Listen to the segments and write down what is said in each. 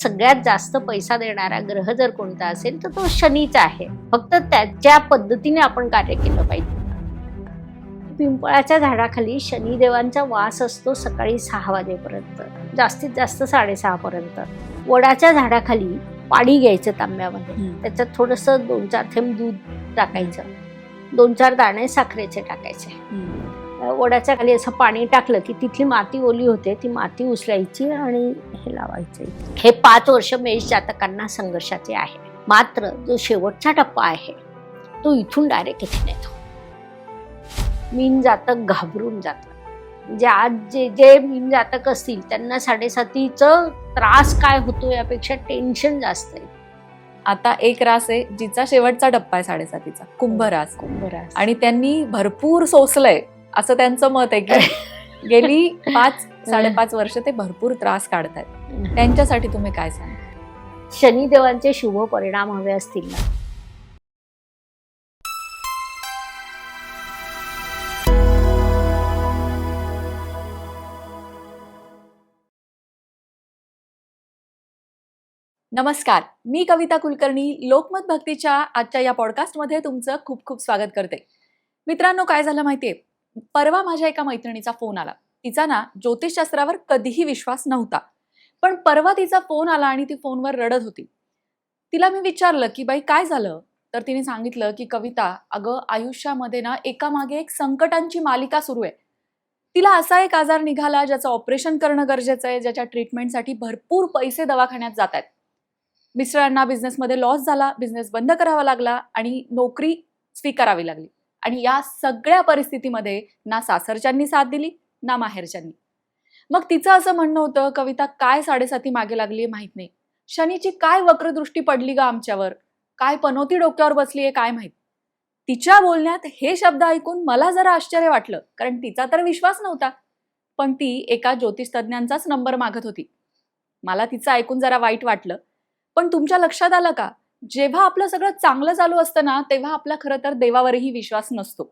सगळ्यात जास्त पैसा देणारा ग्रह जर कोणता असेल तर तो शनीचा आहे. फक्त त्याच्या पद्धतीने आपण कार्य केलं पाहिजे. पिंपळाच्या झाडाखाली शनिदेवांचा वास असतो सकाळी 6 वाजेपर्यंत, जास्तीत जास्त 6:30 पर्यंत. वडाच्या झाडाखाली पाणी घ्यायचं तांब्यामध्ये, त्याच्यात थोडंसं 2-4 थेंब दूध टाकायचं, 2-4 दाणे साखरेचे टाकायचे. वडाच्या खाली असं पाणी टाकलं की तिथली माती ओली होते, ती माती उचलायची आणि हे लावायचे. हे 5 वर्ष मेष जातकांना संघर्षाचे आहे. मात्र जो शेवटचा टप्पा आहे तो इथून डायरेक्ट इथे नेतो. मीन जातक घाबरून जातात. म्हणजे आज जे मीन जातक असतील त्यांना 7.5चं त्रास काय होतो यापेक्षा टेन्शन जास्त आहे. आता एक रास आहे जिचा शेवटचा टप्पा आहे 7.5चा, कुंभ रास. आणि त्यांनी भरपूर सोसलंय असं त्यांचं मत आहे की गेली 5-5.5 वर्ष ते भरपूर त्रास काढतायत. त्यांच्यासाठी तुम्ही काय सांगा? शनिदेवांचे शुभ परिणाम हवे असतील ना, नमस्कार, मी कविता कुलकर्णी लोकमत भक्तीच्या आजच्या या पॉडकास्टमध्ये तुमचं खूप खूप स्वागत करते. मित्रांनो, काय झालं माहितीये, परवा माझ्या एका मैत्रिणीचा फोन आला. तिचा ना ज्योतिषशास्त्रावर कधीही विश्वास नव्हता, पण परवा तिचा फोन आला आणि ती फोनवर रडत होती. तिला मी विचारलं की बाई काय झालं, तर तिने सांगितलं की कविता, अगं आयुष्यामध्ये ना एकामागे एक संकटांची मालिका सुरू आहे. तिला असा एक आजार निघाला ज्याचं ऑपरेशन करणं गरजेचं आहे, ज्याच्या ट्रीटमेंटसाठी भरपूर पैसे दवाखान्यात जात आहेत. मिस्टरांना बिझनेसमध्ये लॉस झाला, बिझनेस बंद करावा लागला आणि नोकरी स्वीकारावी लागली. आणि या सगळ्या परिस्थितीमध्ये ना सासरच्यांनी साथ दिली ना माहेरच्यांनी. मग तिचं असं म्हणणं होतं, कविता काय 7.5 मागे लागली माहित नाही, शनीची काय वक्रदृष्टी पडली ग आमच्यावर, काय पनोती डोक्यावर बसली आहे काय माहित. तिच्या बोलण्यात हे शब्द ऐकून मला जरा आश्चर्य वाटलं, कारण तिचा तर विश्वास नव्हता, पण ती एका ज्योतिषतज्ञांचाच नंबर मागत होती. मला तिचं ऐकून जरा वाईट वाटलं. पण तुमच्या लक्षात आलं का, जेव्हा आपलं सगळं चांगलं चालू असतं ना, तेव्हा आपला खरं तर देवावरही विश्वास नसतो.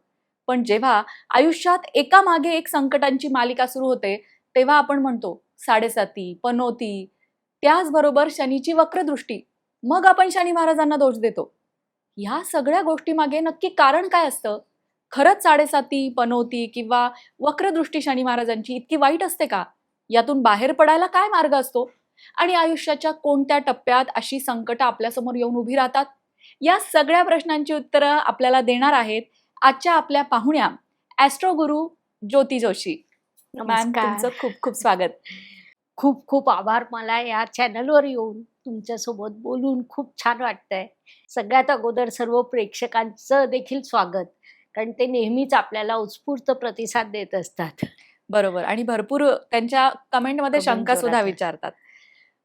पण जेव्हा आयुष्यात एकामागे एक संकटांची मालिका सुरू होते, तेव्हा आपण म्हणतो 7.5, पनोती, त्याचबरोबर शनीची वक्रदृष्टी. मग आपण शनी महाराजांना दोष देतो. ह्या सगळ्या गोष्टीमागे नक्की कारण काय असतं? खरंच 7.5, पनोती किंवा वक्रदृष्टी शनी महाराजांची इतकी वाईट असते का? यातून बाहेर पडायला काय मार्ग असतो? आणि आयुष्याच्या कोणत्या टप्प्यात अशी संकट आपल्यासमोर येऊन उभी राहतात? या सगळ्या प्रश्नांची उत्तरं आपल्याला देणार आहेत आजच्या आपल्या पाहुण्या ॲस्ट्रो गुरु ज्योती जोशी. मॅम, तुमचं खूप खूप स्वागत. खूप खूप आभार. मला या चॅनलवर येऊन तुमच्यासोबत बोलून खूप छान वाटतंय. सगळ्यात अगोदर सर्व प्रेक्षकांचं देखील स्वागत, कारण ते नेहमीच आपल्याला उत्स्फूर्त प्रतिसाद देत असतात. बरोबर, आणि भरपूर त्यांच्या कमेंटमध्ये शंका सुद्धा विचारतात.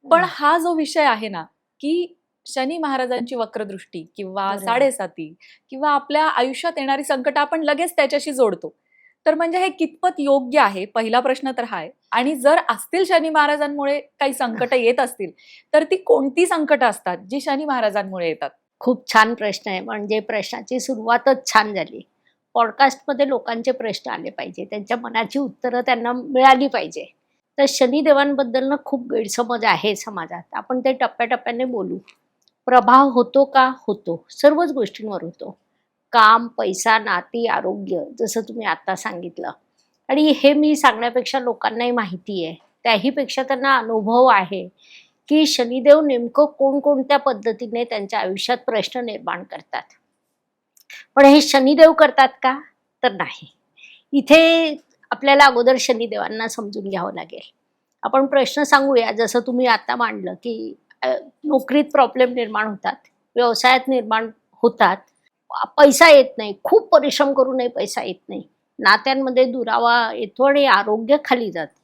पण हा जो विषय आहे ना, की शनी महाराजांची वक्रदृष्टी किंवा 7.5 किंवा आपल्या आयुष्यात येणारी संकट आपण लगेच त्याच्याशी जोडतो, तर म्हणजे हे कितपत योग्य आहे? पहिला प्रश्न तर हा आहे. आणि जर असतील शनी महाराजांमुळे काही संकट येत असतील, तर ती कोणती संकट असतात जी शनी महाराजांमुळे येतात? खूप छान प्रश्न आहे. म्हणजे प्रश्नाची सुरुवातच छान झाली. पॉडकास्टमध्ये लोकांचे प्रश्न आले पाहिजे, त्यांच्या मनाची उत्तरं त्यांना मिळाली पाहिजे. तर शनिदेवांबद्दल खूप गैरसमज आहे समाजात. आपण ते टप्प्याटप्प्याने बोलू. प्रभाव होतो का? होतो. सर्वच गोष्टींवर होतो. काम, पैसा, नाती, आरोग्य, जसं तुम्ही आता सांगितलं. आणि हे मी सांगण्यापेक्षा लोकांनाही माहिती आहे, त्याहीपेक्षा त्यांना अनुभव आहे की शनिदेव नेमकं कोणकोणत्या पद्धतीने त्यांच्या आयुष्यात प्रश्न निर्माण करतात. पण हे शनिदेव करतात का? तर नाही. इथे आपल्याला अगोदर शनिदेवांना समजून घ्यावं लागेल. आपण प्रश्न सांगूया, जसं तुम्ही आता मांडलं की नोकरीत प्रॉब्लेम निर्माण होतात, व्यवसायात निर्माण होतात, पैसा येत नाही, खूप परिश्रम करूनही पैसा येत नाही, नात्यांमध्ये दुरावा येतो आणि आरोग्य खाली जातं.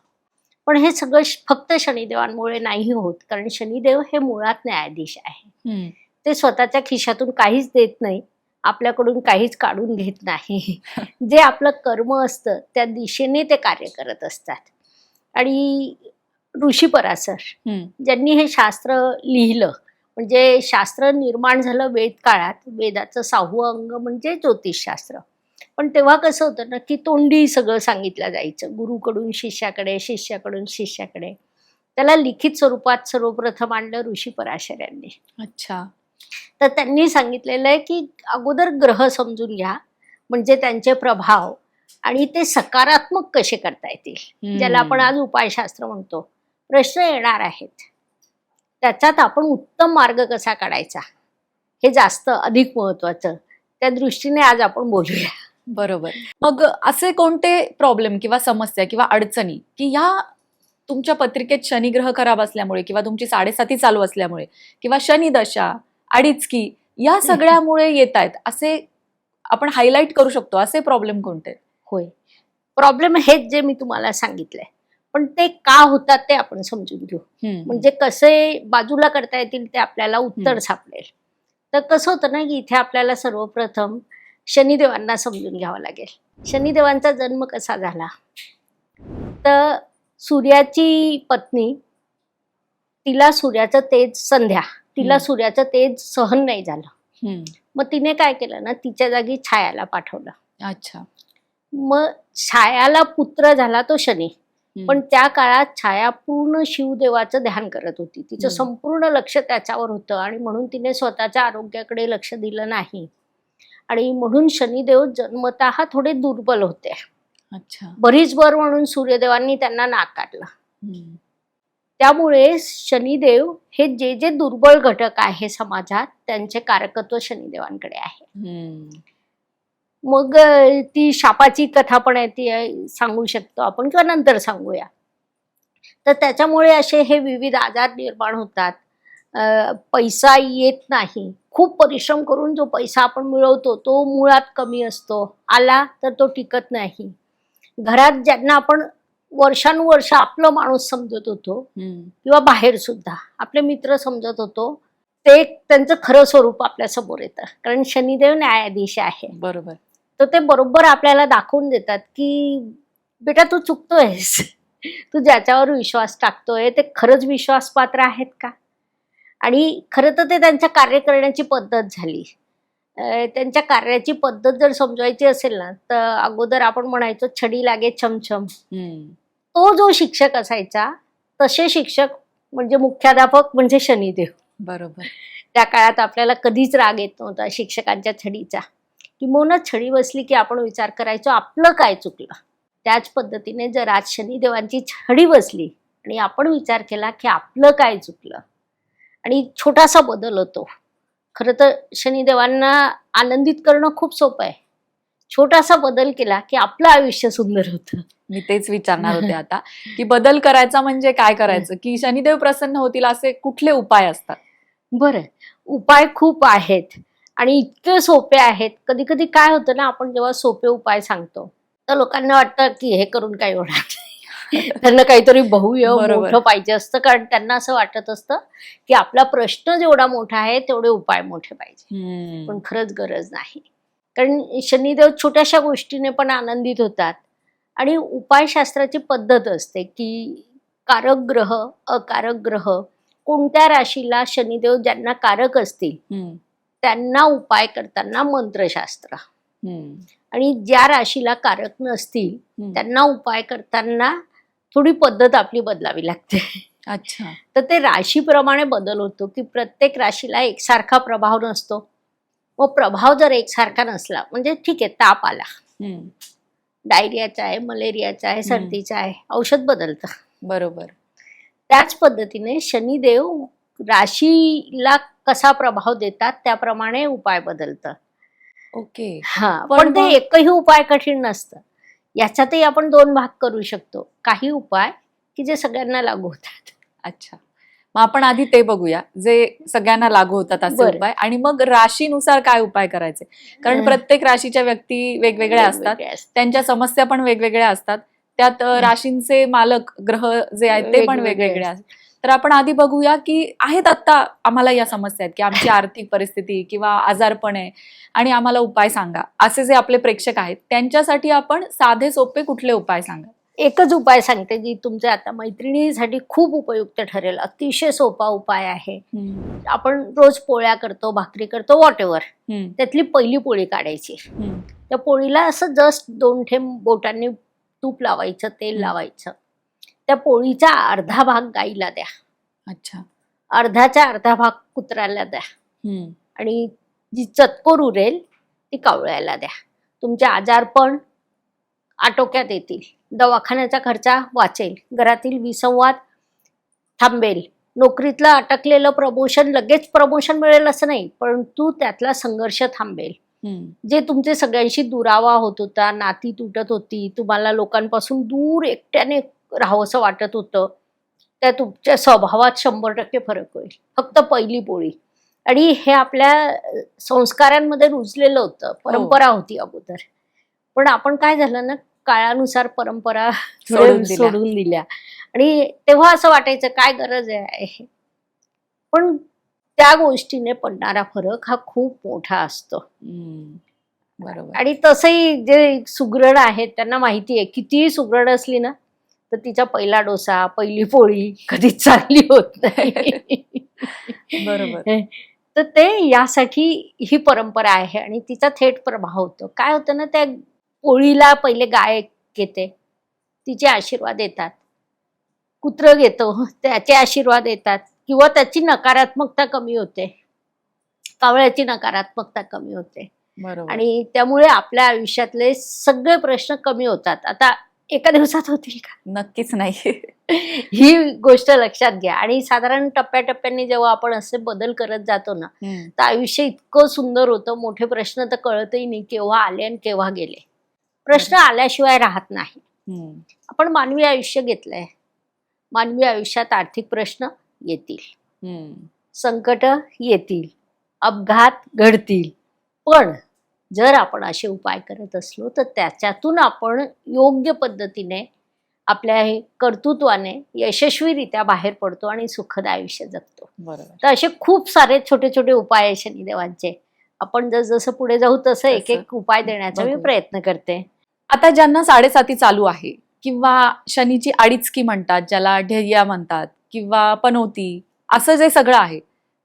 पण हे सगळं फक्त शनिदेवांमुळे नाही होत, कारण शनिदेव हे मुळात न्यायाधीश आहे. ते स्वतःच्या खिशातून काहीच देत नाही, आपल्याकडून काहीच काढून घेत नाही. जे आपलं कर्म असतं त्या दिशेने ते कार्य करत असतात. आणि ऋषी पराशर ज्यांनी हे शास्त्र लिहिलं, म्हणजे शास्त्र निर्माण झालं वेद काळात. वेदाचं 6वं अंग म्हणजे ज्योतिषशास्त्र. पण तेव्हा कसं होतं ना, की तोंडी सगळं सांगितलं जायचं, गुरुकडून शिष्याकडे, शिष्याकडून शिष्याकडे. त्याला लिखित स्वरूपात सर्वप्रथम आणलं ऋषी पराशर यांनी. अच्छा. तर त्यांनी सांगितलेलं आहे की अगोदर ग्रह समजून घ्या, म्हणजे त्यांचे प्रभाव आणि ते सकारात्मक कसे करता येतील, ज्याला आपण आज उपायशास्त्र म्हणतो. प्रश्न येणार आहेत, त्याच्यात आपण उत्तम मार्ग कसा काढायचा हे जास्त अधिक महत्वाचं. त्या दृष्टीने आज आपण बोलूया. बरोबर. मग असे कोणते प्रॉब्लेम किंवा समस्या किंवा अडचणी की ह्या तुमच्या पत्रिकेत शनिग्रह खराब असल्यामुळे किंवा तुमची 7.5 चालू असल्यामुळे किंवा शनी दशा, अडीचकी या सगळ्यामुळे येत आहेत, असे आपण हायलाइट करू शकतो असे प्रॉब्लेम कोणते? होय, प्रॉब्लेम हेच जे मी तुम्हाला सांगितलंय, पण ते का होतात ते आपण समजून घेऊ. म्हणजे कसे बाजूला करता येतील ते आपल्याला उत्तर सापडेल. तर कसं होतं ना की इथे आपल्याला सर्वप्रथम शनिदेवांना समजून घ्यावं लागेल. शनिदेवांचा जन्म कसा झाला, तर सूर्याची पत्नी, तिला सूर्याचं तेज संध्या, तिला सूर्याचं तेज सहन नाही झालं. मग तिने काय केलं ना, तिच्या जागी छायाला पाठवलं. अच्छा. मग छायाला पुत्र झाला तो शनी. पण त्या काळात छाया पूर्ण शिवदेवाचं ध्यान करत होती, तिचं संपूर्ण लक्ष त्याच्यावर होतं आणि म्हणून तिने स्वतःच्या आरोग्याकडे लक्ष दिलं नाही आणि म्हणून शनिदेव जन्मतः थोडे दुर्बल होते. अच्छा. बरीच वर म्हणून सूर्यदेवांनी त्यांना नाकारलं. त्यामुळे शनिदेव हे जे जे दुर्बल घटक आहे समाजात त्यांचे कारकत्व शनिदेवांकडे आहे. मग ती शापाची कथा पण आहे, ती सांगू शकतो आपण किंवा नंतर सांगूया. तर त्याच्यामुळे असे हे विविध आजार निर्माण होतात. पैसा येत नाही, खूप परिश्रम करून जो पैसा आपण मिळवतो तो मुळात कमी असतो, आला तर तो टिकत नाही. घरात ज्यांना आपण वर्षानुवर्ष आपलं माणूस समजत होतो किंवा बाहेर सुद्धा आपले मित्र समजत होतो, ते त्यांचं खरं स्वरूप आपल्या समोर येतं, कारण शनिदेव न्यायाधीश आहे. बरोबर. तर ते बरोबर आपल्याला दाखवून देतात की बेटा तू चुकतोयस, तू ज्याच्यावर विश्वास टाकतोय ते खरंच विश्वासपात्र आहेत का. आणि खरं तर ते त्यांच्या कार्य करण्याची पद्धत झाली. त्यांच्या कार्याची पद्धत जर समजवायची असेल ना, तर अगोदर आपण म्हणायचो छडी लागे छमछम. तो जो शिक्षक असायचा, तसे शिक्षक म्हणजे मुख्याध्यापक म्हणजे शनिदेव. बरोबर. त्या काळात आपल्याला कधीच राग येत नव्हता शिक्षकांच्या छडीचा. किंवा छडी बसली की आपण विचार करायचो आपलं काय चुकलं. त्याच पद्धतीने जर आज शनिदेवांची छडी बसली आणि आपण विचार केला की आपलं काय चुकलं आणि छोटासा बदल होतो. खरं तर शनिदेवांना आनंदित करणं खूप सोपं आहे. छोटासा बदल केला की आपलं आयुष्य सुंदर होतं. मी तेच विचारणार होते आता की बदल करायचा म्हणजे काय करायचं, की शनिदेव प्रसन्न होतील असे कुठले उपाय असतात? बरं, उपाय खूप आहेत आणि इतके सोपे आहेत. कधी कधी काय होतं ना, आपण जेव्हा सोपे उपाय सांगतो तर लोकांना वाटतं की हे करून काय होणार नाही. त्यांना काहीतरी भव्य मोठं पाहिजे असतं, कारण त्यांना असं वाटत असतं की आपला प्रश्न जेवढा मोठा आहे तेवढे उपाय मोठे पाहिजे. पण खरंच गरज नाही, कारण शनिदेव छोट्याशा गोष्टीने पण आनंदित होतात. आणि उपायशास्त्राची पद्धत असते की कारक ग्रह, अकारक ग्रह, कोणत्या राशीला शनिदेव ज्यांना कारक असतील त्यांना उपाय करताना मंत्रशास्त्र, आणि ज्या राशीला कारक नसतील त्यांना उपाय करताना थोडी पद्धत आपली बदलावी लागते. अच्छा. तर ते राशीप्रमाणे बदल होतो की प्रत्येक राशीला एकसारखा प्रभाव नसतो. मग प्रभाव जर एकसारखा नसला, म्हणजे ठीक आहे ताप आला, डायरियाचा आहे, मलेरियाचा आहे, सर्दीचा आहे, औषध बदलतं. बरोबर. त्याच पद्धतीने शनिदेव राशीला कसा प्रभाव देतात त्याप्रमाणे उपाय बदलतं. ओके. पण ते एकही उपाय कठीण नसतं. याच्यातही आपण 2 भाग करू शकतो. काही उपाय की जे सगळ्यांना लागू होतात. अच्छा, मग आपण आधी ते बघूया जे सगळ्यांना लागू होतात असे उपाय, आणि मग राशीनुसार काय उपाय करायचे, कारण प्रत्येक राशीच्या व्यक्ती वेगवेगळ्या असतात, त्यांच्या समस्या पण वेगवेगळ्या असतात, त्यात राशींचे मालक ग्रह जे आहेत ते पण वेगवेगळे असतात. तर आपण आधी बघूया की आहेत आता आम्हाला या समस्या आहेत की आमची आर्थिक परिस्थिती किंवा आजारपण आहे आणि आम्हाला उपाय सांगा, असे जे आपले प्रेक्षक आहेत त्यांच्यासाठी आपण साधे सोपे कुठले उपाय सांगा? एकच उपाय सांगते जी तुमच्या आता मैत्रिणीसाठी खूप उपयुक्त ठरेल. अतिशय सोपा उपाय आहे. आपण रोज पोळ्या करतो, भाकरी करतो, व्हॉट एव्हर, त्यातली पहिली पोळी काढायची. त्या पोळीला असं जस्ट 2 थेंब बोटांनी तूप लावायचं, तेल लावायचं. त्या पोळीचा अर्धा भाग गाईला द्या, अच्छा. अर्धा भाग कुत्र्याला द्या हम्म. आणि जी चतकोर उरेल ती कावळ्याला द्या. तुमचे आजारपण आटोक्यात येतील, दवाखान्याचा खर्च वाचेल, घरातील विसंवाद थांबेल. नोकरीतलं अटकलेलं प्रमोशन लगेच प्रमोशन मिळेल असं नाही, परंतु त्यातला संघर्ष थांबेल. जे तुमचे सगळ्यांशी दुरावा होत होता, नाती तुटत होती, तुम्हाला लोकांपासून दूर एकट्याने राहावंसं वाटत होतं, त्या तुमच्या स्वभावात 100% फरक होईल. फक्त पहिली पोळी. आणि हे आपल्या संस्कारांमध्ये रुजलेलं होतं, परंपरा होती अगोदर. पण आपण काय झालं ना, काळानुसार परंपरा सोडून दिल्या आणि तेव्हा असं वाटायचं काय गरज आहे. पण त्या गोष्टीने पडणारा फरक हा खूप मोठा असतो. बरोबर. आणि तसंही जे सुगरण आहेत त्यांना माहिती आहे, कितीही सुगरण असली ना तर तिचा पहिला डोसा, पहिली पोळी कधीच चांगली होत नाही. बरोबर. तर ते यासाठी ही परंपरा आहे आणि तिचा थेट प्रभाव होतो. काय होतं ना, त्या पोळीला पहिले गाय घेते, तिचे आशीर्वाद येतात, कुत्रं घेतो त्याचे आशीर्वाद येतात, किंवा त्याची नकारात्मकता कमी होते, कावळ्याची नकारात्मकता कमी होते. बरोबर. आणि त्यामुळे आपल्या आयुष्यातले सगळे प्रश्न कमी होतात. आता एका दिवसात होतील का? नक्कीच नाही. ही गोष्ट लक्षात घ्या. आणि साधारण टप्प्याटप्प्याने जेव्हा आपण असे बदल करत जातो ना, तर आयुष्य इतकं सुंदर होतं. मोठे प्रश्न तर कळतही नाही केव्हा आले आणि केव्हा गेले. प्रश्न आल्याशिवाय राहत नाही. आपण मानवी आयुष्य घेतलंय, मानवी आयुष्यात आर्थिक प्रश्न येतील, संकट येतील, अपघात घडतील. पण जर आपण असे उपाय करत असलो तर त्याच्यातून आपण योग्य पद्धतीने आपल्या कर्तृत्वाने यशस्वीरित्या बाहेर पडतो आणि सुखद आयुष्य जगतो. बरोबर. तर असे खूप सारे छोटे छोटे उपाय आहे शनिदेवांचे. आपण जसं पुढे जाऊ तसं एक एक उपाय देण्याचा मी प्रयत्न करते. आता ज्यांना 7.5 चालू आहे किंवा शनीची अडीचकी म्हणतात, ज्याला ढेर्या म्हणतात, किंवा पनौती, असं जे सगळं आहे,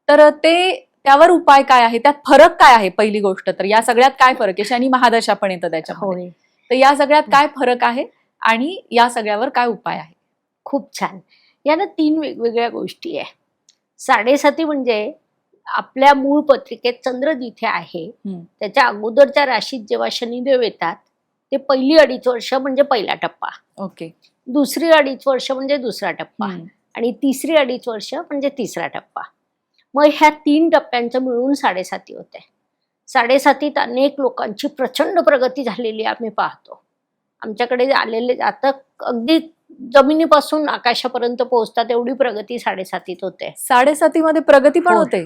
तर ते त्यावर उपाय काय आहे, त्यात फरक काय आहे? पहिली गोष्ट तर या सगळ्यात काय फरक आहे? शनी महादशा पण येतं त्याच्यामध्ये, तर या सगळ्यात काय फरक आहे आणि या सगळ्यावर काय उपाय आहे? खूप छान. यानं 3 वेगवेगळ्या गोष्टी आहे. 7.5 म्हणजे आपल्या मूळ पत्रिकेत चंद्र जिथे आहे त्याच्या अगोदरच्या राशीत जेव्हा शनिदेव येतात ते पहिली 2.5 वर्ष म्हणजे पहिला टप्पा, ओके, दुसरी 2.5 वर्ष म्हणजे दुसरा टप्पा, आणि तिसरी 2.5 वर्ष म्हणजे तिसरा टप्पा. मग ह्या 3 टप्प्यांचं मिळून 7.5 होते. 7.5 अनेक लोकांची प्रचंड प्रगती झालेली आम्ही पाहतो. आमच्याकडे आलेले आता अगदी जमिनीपासून आकाशापर्यंत पोहोचतात एवढी प्रगती 7.5 होते. 7.5 मध्ये प्रगती पण होते?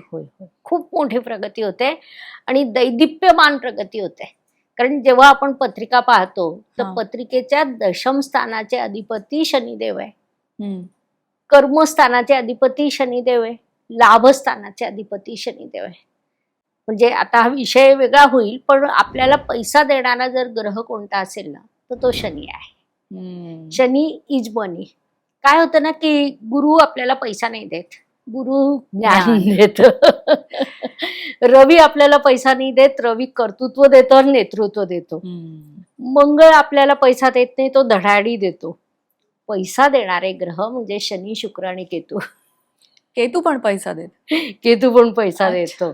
खूप मोठी प्रगती होते आणि दैदिप्यमान प्रगती होते. कारण जेव्हा आपण पत्रिका पाहतो तर पत्रिकेच्या दशम स्थानाचे अधिपती शनिदेव आहे, कर्मस्थानाचे अधिपती शनिदेव आहे, लाभस्थानाचे अधिपती शनिदेव आहे. म्हणजे आता हा विषय वेगळा होईल, पण आपल्याला पैसा देणारा जर ग्रह कोणता असेल ना तर तो शनी आहे. शनी इज मनी. काय होतं ना की गुरु आपल्याला पैसा नाही देत, गुरु ज्ञान देत. रवी आपल्याला पैसा नाही देत, रवी कर्तृत्व देतो आणि नेतृत्व देतो. मंगळ आपल्याला पैसा देत नाही, तो धडाडी देतो. पैसा देणारे ग्रह म्हणजे शनी, शुक्र आणि केतू. केतू पण पैसा देतो.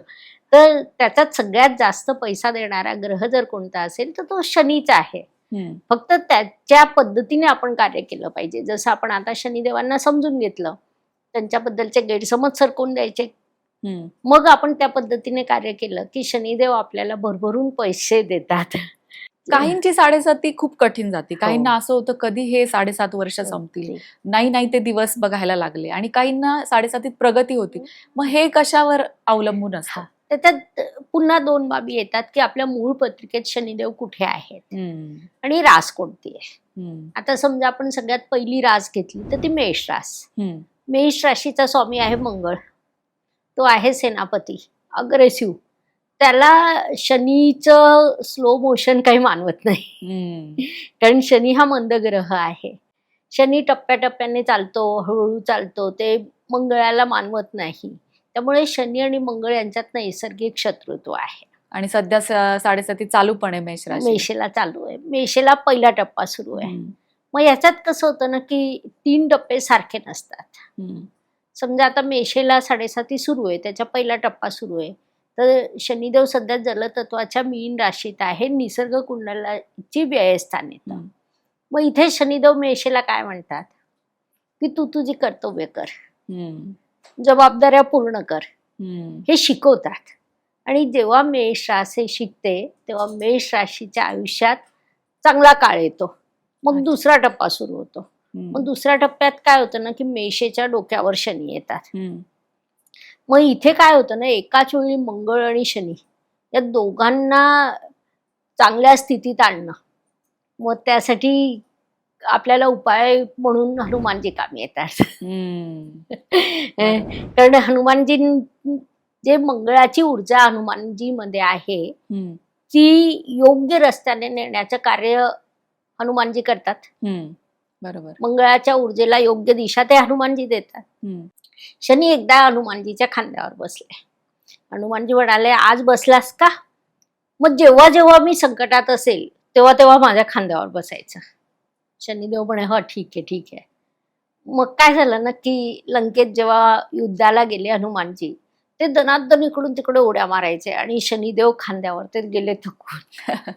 तर त्याच्यात सगळ्यात जास्त पैसा देणारा ग्रह जर कोणता असेल तर तो शनीच आहे. फक्त त्याच्या पद्धतीने आपण कार्य केलं पाहिजे. जसं आपण आता शनिदेवांना समजून घेतलं, त्यांच्याबद्दलचे गैरसमज सरकवून द्यायचे, मग आपण त्या पद्धतीने कार्य केलं की शनिदेव आपल्याला भरभरून पैसे देतात. काहींची 7.5 खूप कठीण जाते. काहींना असं होतं कधी हे 7.5 वर्ष संपतील, नाही ते दिवस बघायला लागले, आणि काहींना 7.5 प्रगती होती. मग हे कशावर अवलंबून असतं? त्याच्यात पुन्हा 2 बाबी येतात की आपल्या मूळ पत्रिकेत शनिदेव कुठे आहेत आणि रास कोणती आहे. आता समजा आपण सगळ्यात पहिली रास घेतली तर ती मेष रास. मेष राशीचा स्वामी आहे मंगळ. तो आहे सेनापती, अग्रेसिव्ह. त्याला शनीचं स्लो मोशन काही मानवत नाही, कारण शनी हा मंद ग्रह आहे. शनी टप्प्याटप्प्याने चालतो, हळूहळू चालतो, ते मंगळाला मानवत नाही. त्यामुळे शनी आणि मंगळ यांच्यात नैसर्गिक शत्रुत्व आहे. आणि सध्या 7.5 चालू पण आहे मेष राशी. मेषेला चालू आहे, मेषेला पहिला टप्पा सुरू आहे. मग याच्यात कसं होतं ना की 3 टप्पे सारखे नसतात. समजा आता मेषेला 7.5 सुरू आहे, त्याचा पहिला टप्पा सुरू आहे, तर शनिदेव सध्या जलतत्वाच्या मीन राशीत आहे, निसर्ग कुंडलाची व्ययस्थान येतं. मग इथे शनिदेव मेषेला काय म्हणतात की तू तुझी कर्तव्य कर, जबाबदाऱ्या पूर्ण कर, हे शिकवतात. आणि जेव्हा मेष राशी शिकते तेव्हा मेष राशीच्या आयुष्यात चांगला काळ येतो. मग दुसरा टप्पा सुरू होतो. मग दुसऱ्या टप्प्यात काय होतं ना की मेषेच्या डोक्यावर शनी येतात. मग इथे काय होतं ना, एकाच वेळी मंगळ आणि शनी या दोघांना चांगल्या स्थितीत आणणं, मग त्यासाठी आपल्याला उपाय म्हणून हनुमानजी कामी येतात. कारण हनुमानजी, जे मंगळाची ऊर्जा हनुमानजी मध्ये आहे ती योग्य रस्त्याने नेण्याचं कार्य हनुमानजी करतात. बरोबर. मंगळाच्या ऊर्जेला योग्य दिशा ते हनुमानजी देतात. शनी एकदा हनुमानजीच्या खांद्यावर बसले. हनुमानजी म्हणाले, आज बसलास का? मग जेव्हा जेव्हा मी संकटात असेल तेव्हा तेव्हा माझ्या खांद्यावर बसायचं. शनिदेव म्हणे, हो ठीक आहे ठीक आहे. मग काय झालं ना की लंकेत जेव्हा युद्धाला गेले हनुमानजी, ते दनादन इकडून तिकडे उड्या मारायचे आणि शनिदेव खांद्यावर ते गेले थकून.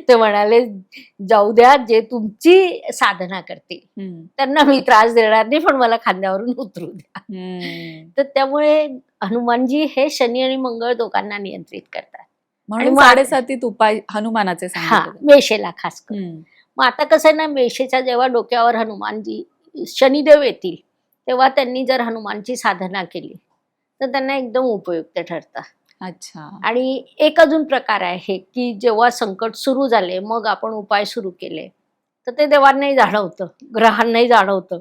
ते म्हणाले, जाऊ द्या, जे तुमची साधना करतील त्यांना मी त्रास देणार नाही, पण मला खांद्यावरून उतरू द्या. तर त्यामुळे हनुमानजी हे शनी आणि मंगळ दोघांना नियंत्रित करतात. म्हणून 7.5 उपाय हनुमानाचे हा, सांगितले. मेषेला खास करून. मग आता कसं आहे ना, मेषेच्या जेव्हा डोक्यावर हनुमानजी शनिदेव येतील तेव्हा त्यांनी जर हनुमानची साधना केली तर त्यांना एकदम उपयुक्त ठरतं. अच्छा. आणि एक अजून प्रकार आहे की जेव्हा संकट सुरू झाले मग आपण उपाय सुरू केले तर ते देवांनाही जाणवतं, ग्रहांनाही जाणवतं.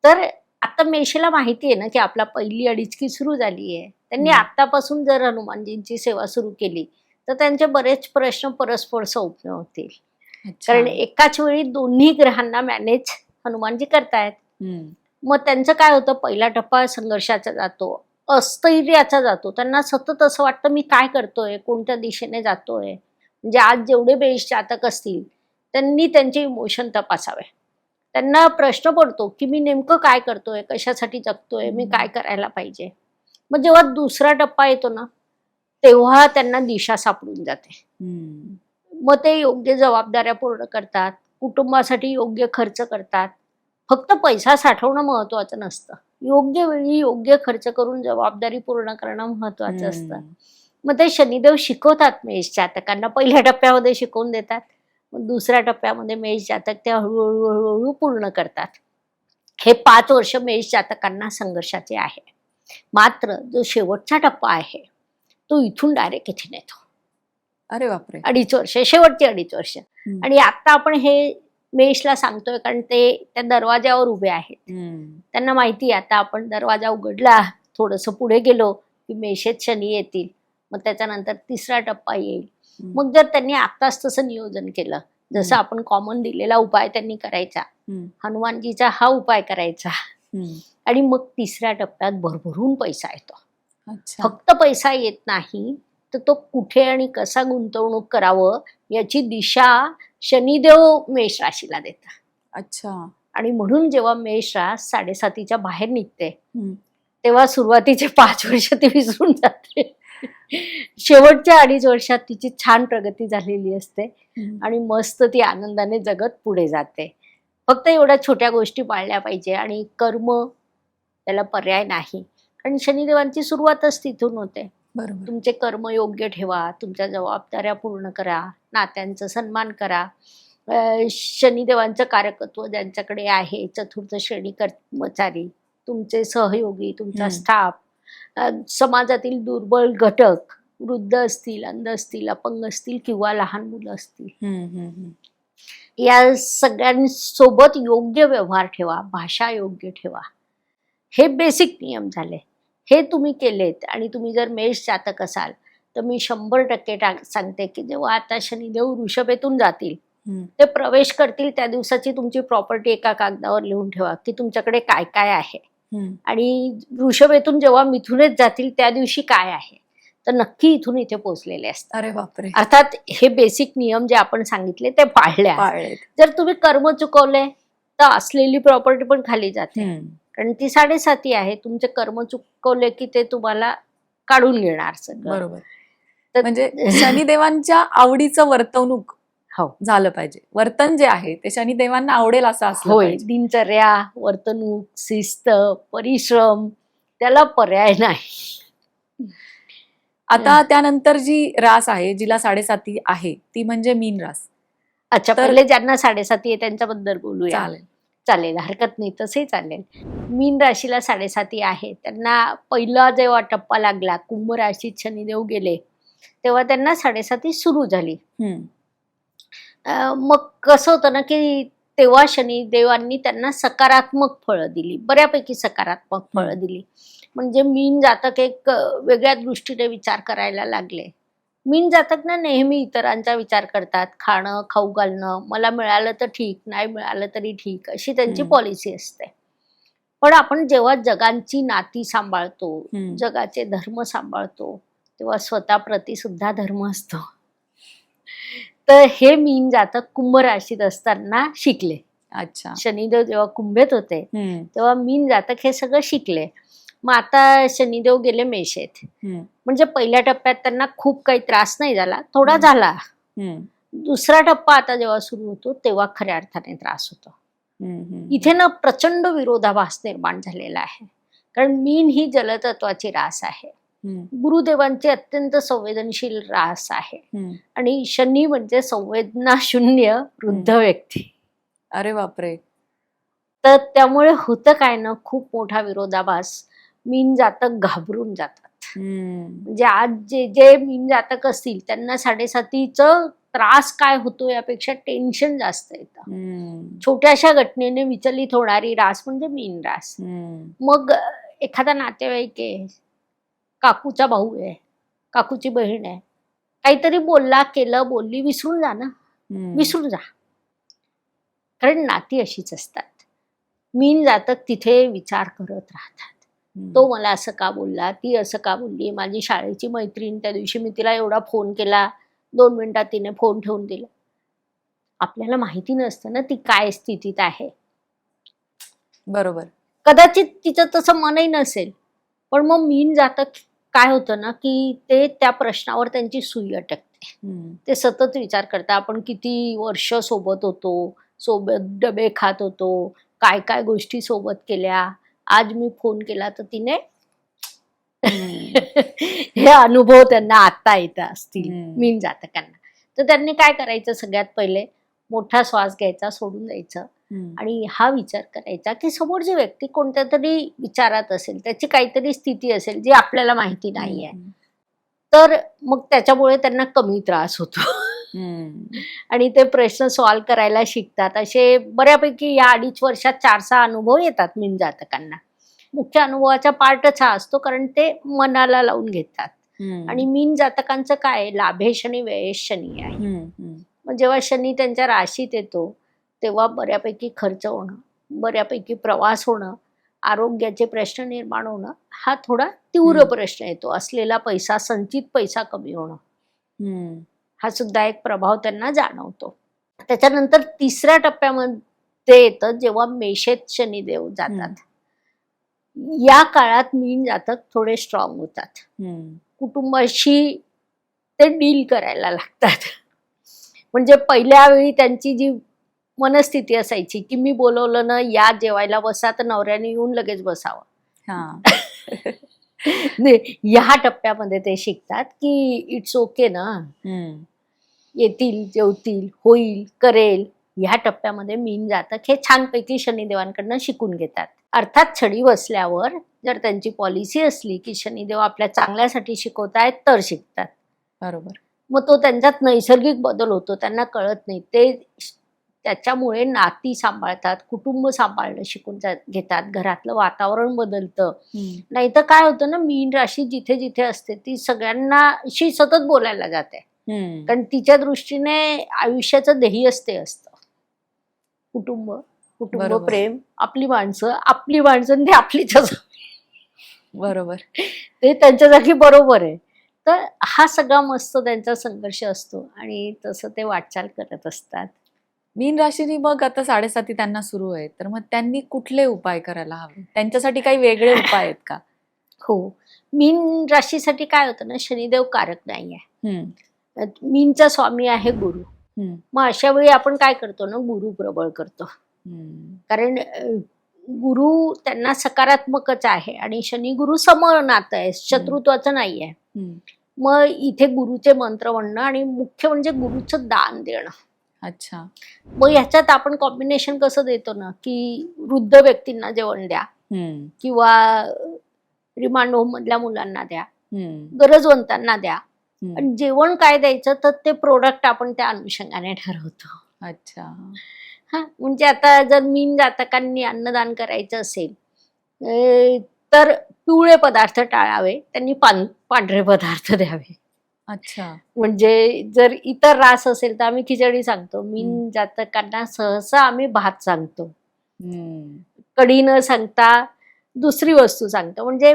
तर आता मेषेला माहिती आहे ना की आपला पहिली अडीचकी सुरू झाली आहे. त्यांनी आतापासून जर हनुमानजींची सेवा सुरू केली तर त्यांचे बरेच प्रश्न परस्पर सौम्य होतील. कारण एकाच वेळी दोन्ही ग्रहांना मॅनेज हनुमानजी करतायत. मग त्यांचं काय होतं, पहिला टप्पा संघर्षाचा जातो, अस्थिर्याचा जातो. त्यांना सतत असं वाटतं मी काय करतोय, कोणत्या दिशेने जातोय. म्हणजे आज जेवढे मेष जातक असतील त्यांनी त्यांचे इमोशन तपासावे. त्यांना प्रश्न पडतो की मी नेमकं काय करतोय, कशासाठी जगतोय, मी काय करायला पाहिजे. मग जेव्हा दुसरा टप्पा येतो ना तेव्हा त्यांना दिशा सापडून जाते. मग ते योग्य जबाबदाऱ्या पूर्ण करतात, कुटुंबासाठी योग्य खर्च करतात. फक्त पैसा साठवणं महत्वाचं नसतं, योग्य वेळी योग्य खर्च करून जबाबदारी पूर्ण करणं महत्वाचं असतं. मग ते शनिदेव शिकवतात मेष जातकांना. पहिल्या टप्प्यामध्ये शिकवून देतात, मग दुसऱ्या टप्प्यामध्ये मेष जातक ते हळूहळू हळूहळू पूर्ण करतात. हे 5 वर्ष मेष जातकांना संघर्षाचे आहे. मात्र जो शेवटचा टप्पा आहे तो इथून डायरेक्ट इथे नेतो. अरे बापरे. 2.5 वर्ष, शेवटची 2.5 वर्ष. आणि आता आपण हे मेषला सांगतोय कारण ते त्या दरवाजावर उभे आहेत. त्यांना माहिती आहे आता आपण दरवाजा उघडला, थोडंसं पुढे गेलो की मेषेत शनी येतील, मग त्याच्यानंतर तिसरा टप्पा येईल. मग जर त्यांनी आत्ताच तसं नियोजन केलं, जसं आपण कॉमन दिलेला उपाय त्यांनी करायचा, हनुमानजीचा हा उपाय करायचा, आणि मग तिसऱ्या टप्प्यात भरभरून पैसा येतो. फक्त पैसा येत नाही तर तो कुठे आणि कसा गुंतवणूक करावं याची दिशा शनिदेव मेष राशीला देतात. अच्छा. आणि म्हणून जेव्हा मेष रास 7.5च्या बाहेर निघते तेव्हा सुरुवातीचे 5 वर्ष ती विसरून जाते. शेवटच्या 2.5 वर्षात तिची छान प्रगती झालेली असते आणि मस्त ती आनंदाने जगत पुढे जाते. फक्त एवढ्या छोट्या गोष्टी पाळल्या पाहिजे. आणि कर्म त्याला पर्याय नाही, कारण शनिदेवांची सुरुवातच तिथून होते. बरोबर. तुमचे कर्म योग्य ठेवा, तुमच्या जबाबदाऱ्या पूर्ण करा, नात्यांचा सन्मान करा. शनिदेवांचं कारकत्व ज्यांच्याकडे आहे, चतुर्थ श्रेणी कर्मचारी, तुमचे सहयोगी, तुमचा स्टाफ, समाजातील दुर्बल घटक, वृद्ध असतील, अंध असतील, अपंग असतील किंवा लहान मुलं असतील, या सगळ्यांसोबत योग्य व्यवहार ठेवा, भाषा योग्य ठेवा. हे बेसिक नियम झाले. हे तुम्ही केलेत आणि तुम्ही जर मेष जातक असाल तर मी 100% सांगते की जेव्हा आता शनिदेव वृषभेतून जातील, ते प्रवेश करतील त्या दिवसाची तुमची प्रॉपर्टी एका कागदावर लिहून ठेवा की तुमच्याकडे काय काय आहे. आणि वृषभेतून जेव्हा मिथुनेत जातील त्या दिवशी काय आहे. तर नक्की इथून इथे पोहोचलेले असतात. अरे बापरे. अर्थात हे बेसिक नियम जे आपण सांगितले ते पाळले आहेत. पाळलेत. जर तुम्ही कर्म चुकवले तर असलेली प्रॉपर्टी पण खाली जाते, कारण ती 7.5 आहे. तुमचे कर्म चुकवले की ते तुम्हाला काढून घेणार सगळं. बरोबर. तर म्हणजे शनिदेवांच्या आवडीचं वर्तवणूक हो, झालं पाहिजे. वर्तन जे आहे ते शनिदेवांना आवडेल असं असलं होय. पाहिजे. दिनचर्या, वर्तणूक, शिस्त, परिश्रम त्याला पर्याय नाही. आता त्यानंतर जी रास आहे, जिला 7.5 आहे, ती म्हणजे मीन रास. अच्छा, तर- पहिले ज्यांना 7.5 आहे त्यांच्याबद्दल बोलूया. चालेल. चालेल, हरकत नाही, तसंही चालेल. मीन राशीला 7.5 आहे, त्यांना पहिला जेव्हा टप्पा लागला, कुंभ राशीत शनिदेव गेले तेव्हा त्यांना 7.5 सुरू झाली. मग कसं होतं ना की तेव्हा शनिदेवांनी त्यांना सकारात्मक फळं दिली, बऱ्यापैकी सकारात्मक फळं दिली. म्हणजे मीन जातक एक वेगळ्या दृष्टीने विचार करायला लागले. मीन जातक ना नेहमी इतरांचा विचार करतात, खाणं खाऊ घालणं, मला मिळालं तर ठीक, नाही मिळालं तरी ठीक, अशी त्यांची पॉलिसी असते. पण आपण जेव्हा जगांची नाती सांभाळतो, जगाचे धर्म सांभाळतो, तेव्हा स्वतःप्रती सुद्धा धर्म असतो. तर हे मीन जातक कुंभ राशीत असताना शिकले. अच्छा. शनिदेव जेव्हा कुंभेत होते तेव्हा मीन जातक हे सगळं शिकले. मग आता शनिदेव गेले मेषेत, म्हणजे पहिल्या टप्प्यात त्यांना खूप काही त्रास नाही झाला, थोडा झाला. दुसरा टप्पा आता जेव्हा सुरू होतो तेव्हा खऱ्या अर्थाने त्रास होतो. इथे ना प्रचंड विरोधाभास निर्माण झालेला आहे, कारण मीन ही जलतत्वाची रास आहे, गुरुदेवांची अत्यंत संवेदनशील रास आहे, आणि शनी म्हणजे संवेदना शून्य वृद्ध व्यक्ती. अरे बापरे. तर त्यामुळे होतं काय ना, खूप मोठा विरोधाभास. मीन जातक घाबरून जातात. म्हणजे आज जे जे मीन जातक असतील त्यांना 7.5चं त्रास काय होतो यापेक्षा टेन्शन जास्त येतं. छोट्याशा घटनेने विचलित होणारी रास म्हणजे मीन रास. मग एखादा नातेवाईक आहे, काकूचा भाऊ आहे, काकूची बहीण आहे, काहीतरी बोलला, केलं, बोलली, विसरून जा ना, विसरून जा, कारण नाती अशीच असतात. मीन जातक तिथे विचार करत राहतात, तो मला असं का बोलला, ती असं का बोलली, माझी शाळेची मैत्रीण, त्या दिवशी मी तिला एवढा फोन केला, 2 मिनिटात तिने फोन ठेवून दिला. आपल्याला माहिती नसतं ना ती काय स्थितीत आहे. बरोबर. कदाचित तिचं तसं मनही नसेल, पण मग मीन जातक काय होतं ना की ते त्या प्रश्नावर त्यांची सुई अटकते. ते सतत विचार करतात, आपण किती वर्ष सोबत होतो, सोबत डबे खात होतो, काय काय गोष्टी सोबत केल्या, आज मी फोन केला तर तिने हे अनुभव त्यांना आता येत असतील मीन जातकांना. तर त्यांनी काय करायचं, सगळ्यात पहिले मोठा श्वास घ्यायचा, सोडून द्यायचं, आणि हा विचार करायचा की समोरची व्यक्ती कोणत्या तरी विचारात असेल, त्याची काहीतरी स्थिती असेल जी आपल्याला माहिती नाहीये, तर मग त्याच्यामुळे त्यांना कमी त्रास होतो. आणि ते प्रश्न सॉल्व्ह करायला शिकतात. असे बऱ्यापैकी या 2.5 वर्षात 4-6 अनुभव येतात मीन जातकांना. मुख्य अनुभवाचा पार्टच हा असतो, कारण ते मनाला लावून घेतात. आणि मीन जातकांचं काय, लाभेश आणि व्ययेश शनी आहे. मग जेव्हा शनी त्यांच्या राशीत येतो तेव्हा बऱ्यापैकी खर्च होणं, बऱ्यापैकी प्रवास होणं, आरोग्याचे प्रश्न निर्माण होणं, हा थोडा तीव्र प्रश्न येतो. असलेला पैसा, संचित पैसा कमी होणं, हा सुद्धा एक प्रभाव त्यांना जाणवतो. त्याच्यानंतर तिसऱ्या टप्प्यामध्ये येतं जेव्हा मेषेत शनिदेव जातात. या काळात मीन जातक थोडे स्ट्रॉंग होतात, कुटुंबाशी ते डील करायला लागतात. म्हणजे पहिल्या वेळी त्यांची जी मनस्थिती असायची की मी बोलवलं ना, या जेवायला बसा, तर नवऱ्याने येऊन लगेच बसावं. या टप्प्यामध्ये ते शिकतात की इट्स ओके ना, येतील, जेवतील, होईल, करेल. ह्या टप्प्यामध्ये मीन जातक हे छानपैकी शनिदेवांकडनं शिकून घेतात. अर्थात छडी बसल्यावर जर त्यांची पॉलिसी असली की शनिदेव आपल्या चांगल्यासाठी शिकवतायत तर शिकतात. बरोबर. मग तो त्यांच्यात नैसर्गिक बदल होतो, त्यांना कळत नाही. ते त्याच्यामुळे नाती सांभाळतात, कुटुंब सांभाळणं शिकून घेतात, घरातलं वातावरण बदलतं. नाही तर काय होतं ना, मीन राशी जिथे जिथे असते ती सगळ्यांनाशी सतत बोलायला जाते, कारण तिच्या दृष्टीने आयुष्याचं ध्येयच ते असतं. कुटुंब, कुटुंब प्रेम, आपली माणसं ते आपलीच. बरोबर. ते त्यांच्यासाठी बरोबर आहे. तर हा सगळा मस्त त्यांचा संघर्ष असतो आणि तसं ते वाटचाल करत असतात. मीन राशीनी मग आता 7.7 त्यांना सुरू आहे, तर मग त्यांनी कुठले उपाय करायला हवे? त्यांच्यासाठी काही वेगळे उपाय आहेत का? हो, मीन राशीसाठी काय होतं ना, शनिदेव कारक नाही आहे. हम्म, मीनचा स्वामी आहे गुरु. हम्म, मग अशा वेळी आपण काय करतो ना, गुरु प्रबळ करतो. हम्म, कारण गुरु त्यांना सकारात्मकच आहे आणि शनी गुरु समनात आहे, शत्रुत्वाचं नाही आहे. हम्म. मग इथे गुरुचे मंत्र म्हणणं आणि मुख्य म्हणजे गुरुचं दान देणं. अच्छा. मग ह्याच्यात आपण कॉम्बिनेशन कसं देतो ना, की वृद्ध व्यक्तींना जेवण द्या हम्म, किंवा रिमांड होम मधल्या मुलांना द्या, हम्म, गरजवंतांना द्या. हम्म. आणि जेवण काय द्यायचं तर ते प्रोडक्ट आपण त्या अनुषंगाने ठरवतो. अच्छा. हा, म्हणजे आता जर मीन जातकांनी अन्नदान करायचं असेल तर पिवळे पदार्थ टाळावे, त्यांनी पांढरे पदार्थ द्यावे. अच्छा. म्हणजे जर इतर रास असेल तर आम्ही खिचडी सांगतो, मीन जातकांना सहसा आम्ही भात सांगतो. हम्म, कढी न सांगता दुसरी वस्तू सांगतो, म्हणजे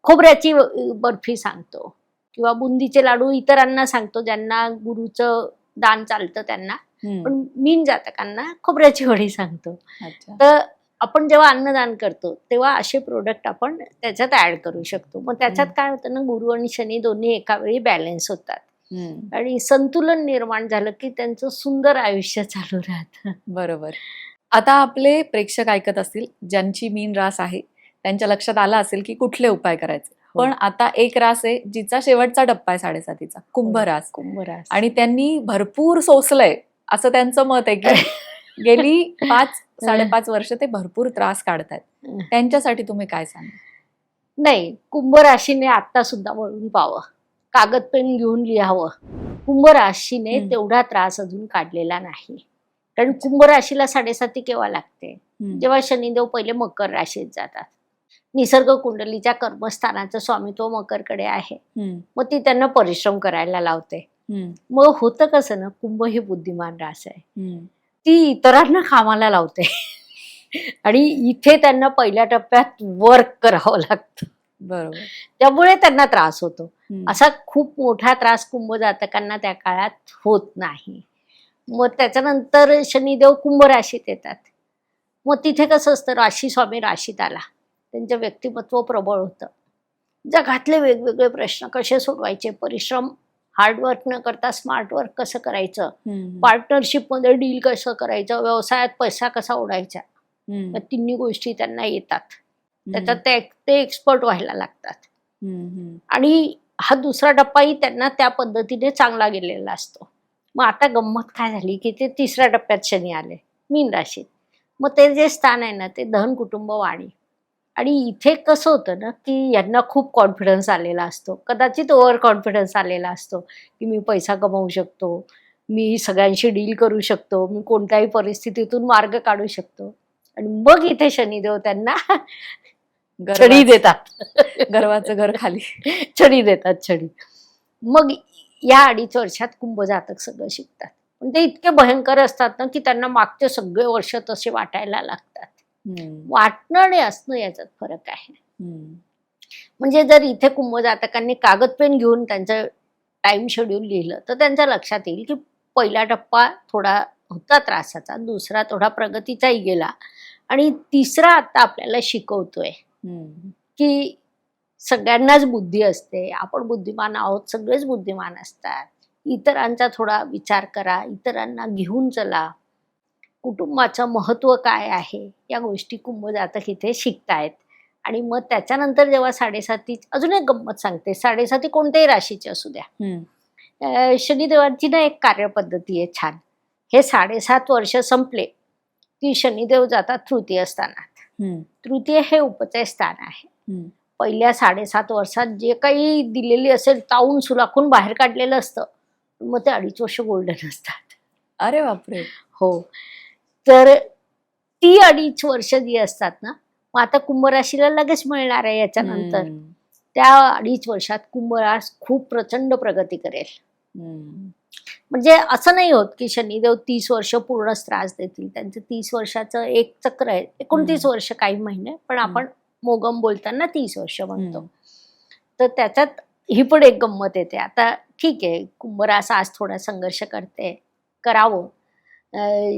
खोबऱ्याची बर्फी सांगतो किंवा बुंदीचे लाडू इतरांना सांगतो ज्यांना गुरुचं दान चालतं त्यांना. हम्म. पण मीन जातकांना खोबऱ्याची वडी सांगतो. अच्छा. तर आपण जेव्हा अन्नदान करतो तेव्हा असे प्रोडक्ट आपण त्याच्यात ऍड करू शकतो. मग त्याच्यात काय होतं ना, गुरु आणि शनी दोन्ही एका वेळी बॅलन्स होतात हम्म. आणि संतुलन निर्माण झालं की त्यांचं सुंदर आयुष्य चालू राहतं. बरोबर. आता आपले प्रेक्षक ऐकत असतील ज्यांची मीन रास आहे, त्यांच्या लक्षात आलं असेल की कुठले उपाय करायचे. हो. पण आता एक रास आहे जिचा शेवटचा टप्पा आहे 7.7चा, कुंभ रास. कुंभ रास. आणि त्यांनी भरपूर सोसलंय असं त्यांचं मत आहे की गेली 5-5.5 वर्ष ते भरपूर त्रास काढतायत. त्यांच्यासाठी तुम्ही काय सांगा? नाही, कुंभ राशीने आता सुद्धा वळून पाहावं, कागद पेन घेऊन लिहावं. कुंभ राशीने तेवढा त्रास अजून काढलेला नाही. कारण कुंभ राशीला 7.7 केव्हा लागते? जेव्हा शनिदेव पहिले मकर राशीत जातात. निसर्ग कुंडलीच्या कर्मस्थानाचं स्वामित्व मकरकडे आहे. मग ती त्यांना परिश्रम करायला लावते. मग होतं कसं ना, कुंभ ही बुद्धिमान रास आहे, ती इतरांना कामाला लावते आणि इथे त्यांना पहिल्या टप्प्यात वर्क करावं लागतं. बरोबर. त्यामुळे त्यांना त्रास होतो. असा खूप मोठा त्रास कुंभ जातकांना त्या काळात होत नाही. मग त्याच्यानंतर शनिदेव कुंभ राशीत येतात. मग तिथे कसं असतं, राशी स्वामी राशीत आला, त्यांचं व्यक्तिमत्व प्रबळ होतं. जगातले वेगवेगळे प्रश्न कसे सोडवायचे, परिश्रम हार्डवर्क न करता स्मार्ट वर्क कसं करायचं, पार्टनरशिपमध्ये डील कसं करायचं, व्यवसायात पैसा कसा ओढायचा, या तिन्ही गोष्टी त्यांना येतात. त्याच्यात ते एक्सपर्ट व्हायला लागतात. आणि हा दुसरा टप्पाही त्यांना त्या पद्धतीने चांगला गेलेला असतो. मग आता गंमत काय झाली की ते तिसऱ्या टप्प्यात शनी आले मीन राशीत. मग ते जे स्थान आहे ना, ते धन कुटुंब वाणी. आणि इथे कसं होतं ना, की यांना खूप कॉन्फिडन्स आलेला असतो, कदाचित ओव्हर कॉन्फिडन्स आलेला असतो की मी पैसा कमवू शकतो, मी सगळ्यांशी डील करू शकतो, मी कोणत्याही परिस्थितीतून मार्ग काढू शकतो. आणि मग इथे शनिदेव त्यांना छडी देतात. गर्वाचं घर खाली. छडी देतात, छडी. मग या 2.5 वर्षात कुंभ जातक सगळं शिकतात. पण ते इतके भयंकर असतात ना की त्यांना मागचे सगळे वर्ष तसे वाटायला लागतात. वाटणं आणि असणं याच्यात फरक आहे. म्हणजे जर इथे कुंभ जातकांनी कागद पेन घेऊन त्यांचं टाइम शेड्यूल लिहिलं तर त्यांच्या लक्षात येईल की पहिला टप्पा थोडा होता त्रासाचा, दुसरा थोडा प्रगतीचाही गेला आणि तिसरा आता आपल्याला शिकवतोय की सगळ्यांनाच बुद्धी असते, आपण बुद्धिमान आहोत, सगळेच बुद्धिमान असतात. इतरांचा थोडा विचार करा, इतरांना घेऊन चला, कुटुंबाचं महत्त्व काय आहे या गोष्टी कुंभ जातक इथे शिकतायत. आणि मग त्याच्यानंतर जेव्हा 7.7, अजून एक गंमत सांगते, 7.7 कोणत्याही राशीची असू द्या, शनिदेवांची ना एक कार्यपद्धती आहे छान. हे 7.7 वर्ष संपले की शनिदेव जातात तृतीय स्थानात. तृतीय हे उपचय स्थान आहे. पहिल्या 7.7 वर्षात जे काही दिलेली असेल तावून सुलाखून बाहेर काढलेलं असतं, मग ते 2.5 वर्ष गोल्डन असतात. अरे बापरे. हो. तर ती 2.5 वर्ष जी असतात ना, मग आता कुंभ राशीला लगेच मिळणार आहे याच्यानंतर. त्या 2.5 वर्षात कुंभ रास खूप प्रचंड प्रगती करेल. म्हणजे असं नाही होत की शनिदेव 30 वर्ष पूर्णच त्रास देतील. त्यांचं 30 वर्षाचं एक चक्र आहे, 29 वर्ष काही महिने, पण आपण मोगम बोलताना 30 वर्ष म्हणतो. तर त्याच्यात ही पण एक गंमत येते. आता ठीक आहे, कुंभ रास आज थोडा संघर्ष करते, करावं.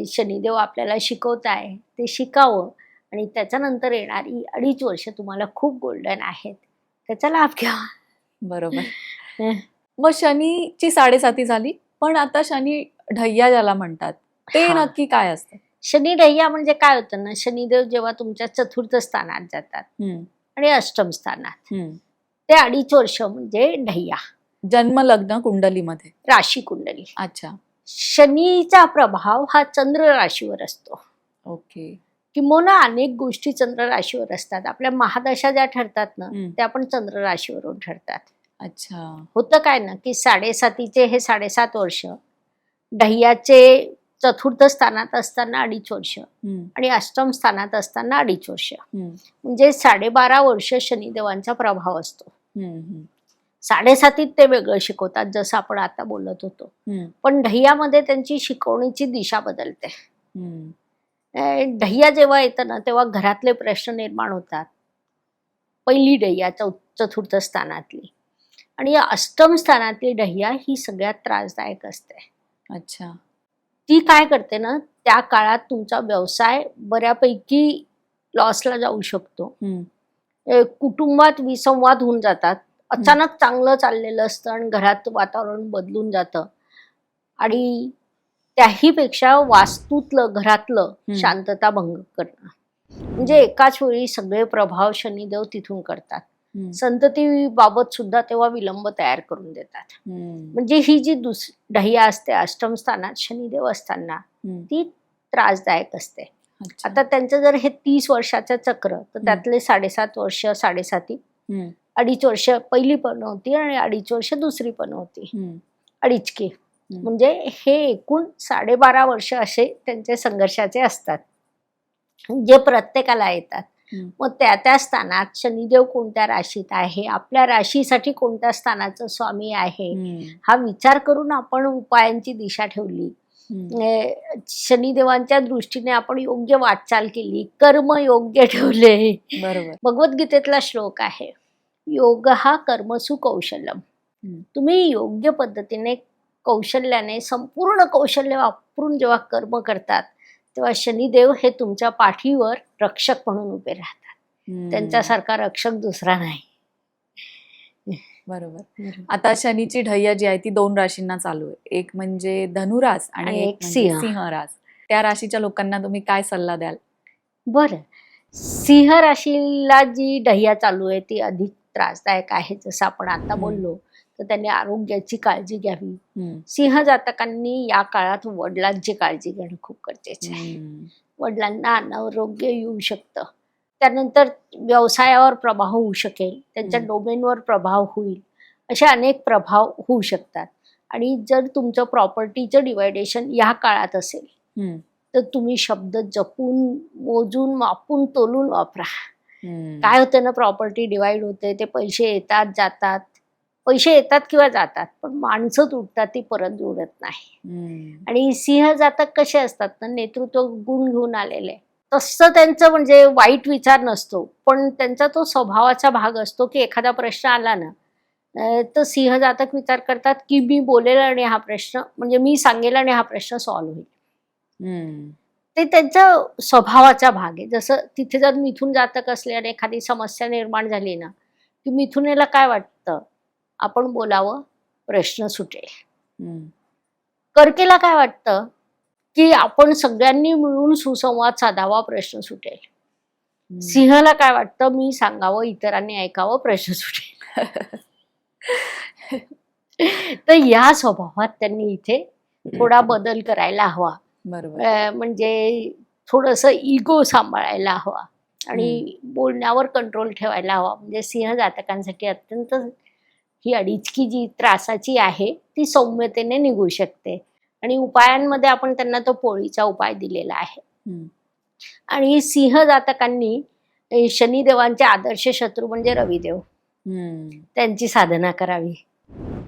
शनिदेव आपल्याला शिकवताय, ते शिकावं आणि त्याच्यानंतर येणारी 2.5 वर्ष तुम्हाला खूप गोल्डन आहेत. त्याचा लाभ घ्या. बरोबर. मग शनीची 7.5 झाली, पण आता शनी ढय्या ज्याला म्हणतात ते हा. नक्की काय असतं? शनी ढय्या म्हणजे काय होतं ना, शनिदेव जेव्हा तुमच्या 4th स्थानात जातात हम्म, आणि अष्टम स्थानात, हम्म. ते 2.5 वर्ष म्हणजे ढय्या, जन्म लग्न कुंडलीमध्ये. राशी कुंडली. अच्छा. शनीचा प्रभाव हा चंद्र राशीवर असतो. ओके. किंबहुना अनेक गोष्टी चंद्र राशीवर असतात. आपल्या महादशा ज्या ठरतात ना, हम्म. त्या पण चंद्र राशीवरून ठरतात. अच्छा. होतं काय ना, की 7.5 हे 7.5 वर्ष, ढय्याचे 4th स्थानात असताना 2.5 वर्ष हम्म, आणि अष्टम स्थानात असताना 2.5 वर्ष, हम्म, म्हणजे 12.5 वर्ष शनिदेवांचा प्रभाव असतो. हम्म, हम्म, 7.5 ते वेगळं शिकवतात, जसं आपण आता बोलत होतो. हम्म, पण ढय्यामध्ये त्यांची शिकवणीची दिशा बदलते. हम्म. ढय्या जेव्हा येतं ना, तेव्हा घरातले प्रश्न निर्माण होतात. पहिली ढय्या 4th स्थानातली, आणि अष्टम स्थानातली ढय्या ही सगळ्यात त्रासदायक असते. अच्छा. ती काय करते ना, त्या काळात तुमचा व्यवसाय बऱ्यापैकी लॉसला जाऊ शकतो. हम्म, कुटुंबात विसंवाद होऊन जातात. अचानक चांगलं चाललेलं असतं आणि घरात वातावरण बदलून जातं. आणि त्याहीपेक्षा वास्तूतलं, घरातलं शांतता भंग करणं, म्हणजे एकाच वेळी सगळे प्रभाव शनिदेव तिथून करतात. हम्म, संततीबाबत सुद्धा तेव्हा विलंब तयार करून देतात. हम्म, म्हणजे ही जी ढय्या असते अष्टम स्थानात शनिदेव असताना, हम्म. ती त्रासदायक असते. अच्छा. आता त्यांचं जर हे 30 वर्षाचं चक्र, तर त्यातले 7.5 वर्ष 7.5, हम्म, 2.5 वर्ष पहिली पण होती आणि 2.5 वर्ष दुसरी पण होती, हम्म, 2.5 म्हणजे हे एकूण 12.5 वर्ष असे त्यांचे संघर्षाचे असतात, जे प्रत्येकाला येतात. हम्म. मग त्या त्या स्थानात शनिदेव कोणत्या राशीत आहे, आपल्या राशीसाठी कोणत्या स्थानाचं स्वामी आहे, हम्म, हा विचार करून आपण उपायांची दिशा ठेवली, हम्म. शनिदेवांच्या दृष्टीने आपण योग्य वाटचाल केली, कर्म योग्य ठेवले. बरोबर. भगवद्गीतेतला श्लोक आहे, योग हा कर्मसु कौशल्यम. तुम्ही योग्य पद्धतीने कौशल्याने, संपूर्ण कौशल्य वापरून जेव्हा कर्म करतात, तेव्हा शनिदेव हे तुमच्या पाठीवर रक्षक म्हणून उभे राहतात. त्यांच्यासारखा रक्षक दुसरा नाही. बरोबर. आता शनीची ढय्या जी आहे ती 2 राशींना चालू आहे. एक म्हणजे धनुरास आणि एक म्हणजे सिंह. सिंह रास. त्या राशीच्या लोकांना तुम्ही काय सल्ला द्याल? बरं, सिंह राशीला जी ढय्या चालू आहे ती अधिक त्रासदायक आहे, जसं आपण आता बोललो. तर त्यांनी आरोग्याची काळजी घ्यावी. सिंह जातकांनी या काळात वडिलांची काळजी घेणं खूप गरजेचं आहे. वडिलांना अनारोग्य येऊ शकतं. त्यानंतर व्यवसायावर प्रभाव होऊ शकेल, त्यांच्या डोमेनवर प्रभाव होईल, असे अनेक प्रभाव होऊ शकतात. आणि जर तुमचं प्रॉपर्टीचं डिवायडेशन या काळात असेल, तर तुम्ही शब्द जपून, मोजून, मापून, तोलून वापरा. काय होतं ना, प्रॉपर्टी डिवाइड होते, ते पैसे येतात जातात, पैसे येतात किंवा जातात, पण माणसं तुटतात, ती परत जोडत नाही. आणि सिंह जातक कसे असतात ना, नेतृत्व गुण घेऊन आलेले, तसं त्यांचं म्हणजे वाईट विचार नसतो, पण त्यांचा तो स्वभावाचा भाग असतो की एखादा प्रश्न आला ना, तर सिंह जातक विचार करतात की मी बोलेल आणि हा प्रश्न, म्हणजे मी सांगेल आणि हा प्रश्न सॉल्व्ह होईल. ते त्यांचा स्वभावाचा भाग आहे. जसं तिथे जर मिथुन जातक असले आणि एखादी समस्या निर्माण झाली ना, की मिथुनेला काय वाटतं, आपण बोलावं, प्रश्न सुटेल. कर्केला काय वाटतं की आपण सगळ्यांनी मिळून सुसंवाद साधावा, प्रश्न सुटेल. सिंहाला काय वाटतं, मी सांगावं, इतरांनी ऐकावं, प्रश्न सुटेल. तर या स्वभावात त्यांनी इथे थोडा बदल करायला हवा. म्हणजे थोडंसं इगो सांभाळायला हवा आणि बोलण्यावर कंट्रोल ठेवायला हवा. म्हणजे सिंह जातकांसाठी अत्यंत ही 2.5 जी त्रासाची आहे ती सौम्यतेने निघू शकते. आणि उपायांमध्ये आपण त्यांना तो पोळीचा उपाय दिलेला आहे. आणि सिंह जातकांनी शनिदेवांचे आदर्श शत्रू म्हणजे रविदेव, त्यांची साधना करावी.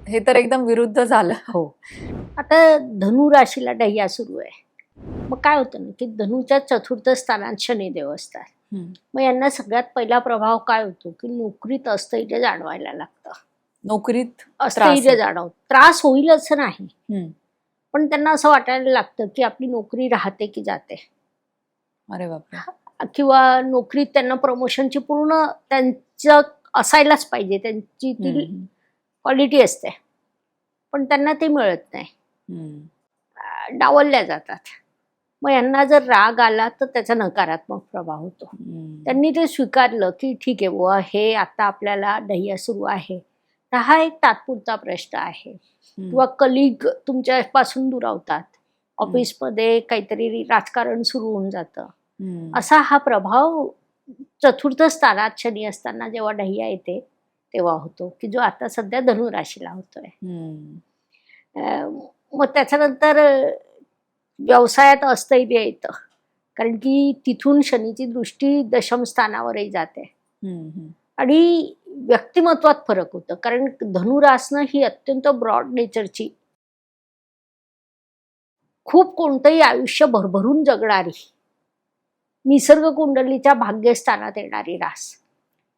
हे तर एकदम विरुद्ध झालं. हो. आता धनु राशीला ढय्या सुरू आहे. मग काय होतं ना, की धनुच्या 4th स्थानात शनिदेव असतात. मग यांना सगळ्यात पहिला प्रभाव काय होतो, की नोकरीत अस्थिरता जाणवायला लागतं. नोकरीत स्थैर्य जाणवत. त्रास होईल असं नाही, हम्म. पण त्यांना असं वाटायला लागतं की आपली नोकरी राहते की जाते, अरे बापरे. किंवा नोकरीत त्यांना प्रमोशनची पूर्ण त्यांचं असायलाच पाहिजे, त्यांची ती हम्म. क्वालिटी असते, पण त्यांना ते मिळत नाही, हम्म. डावलल्या जातात. मग यांना जर राग आला तर त्याचा नकारात्मक प्रभाव होतो. हम्म. त्यांनी ते स्वीकारलं की ठीक आहे बुवा, हे आता आपल्याला ढैया सुरू आहे, तर हा एक तात्पुरता प्रश्न आहे. किंवा कलिग तुमच्यापासून दुरावतात, ऑफिसमध्ये काहीतरी राजकारण सुरू होऊन जातं, असा हा प्रभाव चतुर्थ स्थानात शनी असताना जेव्हा ढैया येते तेव्हा होतो, की जो आता सध्या धनुराशीला होतोय. मग त्याच्यानंतर व्यवसायात अस्थैर्य येतं, कारण की तिथून शनीची दृष्टी दशम स्थानावरही जाते. आणि व्यक्तिमत्वात फरक होतं, कारण धनुरासनं ही अत्यंत ब्रॉड नेचरची, खूप कोणतंही आयुष्य भरभरून जगणारी, निसर्ग कुंडलीच्या भाग्यस्थानात येणारी रास.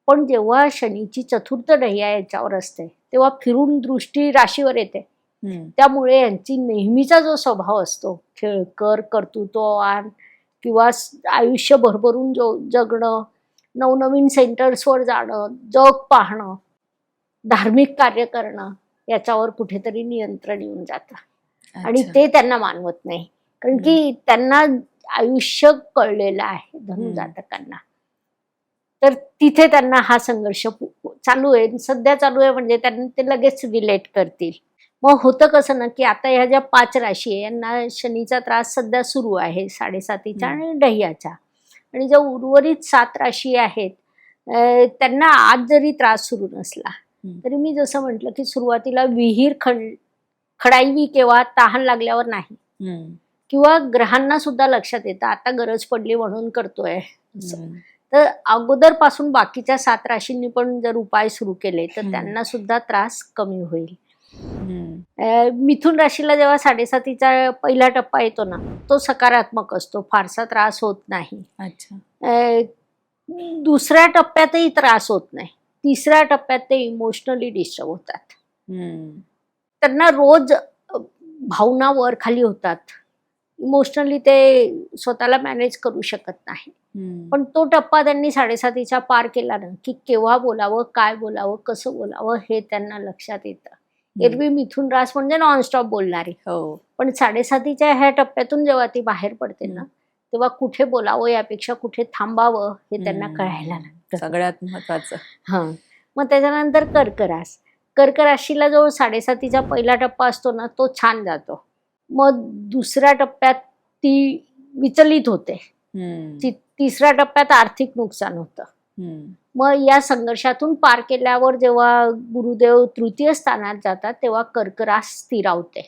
पण जेव्हा शनीची चतुर्थ ढैया याच्यावर असते तेव्हा फिरून दृष्टी राशीवर येते. त्यामुळे यांची नेहमीचा जो स्वभाव असतो, खेळकर, कर्तृत्ववान, किंवा आयुष्य भरभरून जगणं, नवनवीन सेंटर्सवर जाणं, जग पाहणं, धार्मिक कार्य करणं, याच्यावर कुठेतरी नियंत्रण येऊन जातं. आणि ते त्यांना मानवत नाही, कारण की त्यांना आयुष्य कळलेलं आहे धनुजातकांना. तर तिथे त्यांना हा संघर्ष चालू आहे, सध्या चालू आहे, म्हणजे त्यांना ते लगेच रिलेट करतील. मग होतं कसं ना, की आता ह्या ज्या 5 राशी आहे यांना शनीचा त्रास सध्या सुरू आहे 7.5चा आणि ढैयाचा. आणि ज्या उर्वरित 7 राशी आहेत त्यांना आज जरी त्रास सुरू नसला तरी मी जसं म्हटलं की सुरुवातीला विहीर खडावी केव्हा तहान लागल्यावर नाही, किंवा ग्रहांना सुद्धा लक्षात येतं आता गरज पडली म्हणून करतोय. तर अगोदरपासून बाकीच्या 7 राशींनी पण जर उपाय सुरू केले तर त्यांना सुद्धा त्रास कमी होईल. मिथुन राशीला जेव्हा 7.5चा पहिला टप्पा येतो ना, तो सकारात्मक असतो, फारसा त्रास होत नाही. दुसऱ्या टप्प्यातही त्रास होत नाही, तिसऱ्या टप्प्यात ते इमोशनली डिस्टर्ब होतात. त्यांना रोज भावना वर खाली होतात, इमोशनली ते स्वतःला मॅनेज करू शकत नाही. पण तो टप्पा त्यांनी 7.5चा पार केला ना, की केव्हा बोलावं, काय बोलावं, कसं बोलावं हे त्यांना लक्षात येतं. एरवी मिथुन रास म्हणजे नॉनस्टॉप बोलणारी, पण 7.5च्या ह्या टप्प्यातून जेव्हा ती बाहेर पडते ना, तेव्हा कुठे बोलावं यापेक्षा कुठे थांबावं हे त्यांना कळायला लागतं. सगळ्यात महत्वाचं. मग त्याच्यानंतर कर्क रास. कर्क राशीला जो 7.5चा पहिला टप्पा असतो ना, तो छान जातो. मग दुसऱ्या टप्प्यात ती विचलित होते, तिसऱ्या टप्प्यात आर्थिक नुकसान होतं. मग या संघर्षातून पार केल्यावर जेव्हा गुरुदेव तृतीय स्थानात जातात तेव्हा कर्क रास स्थिरावते.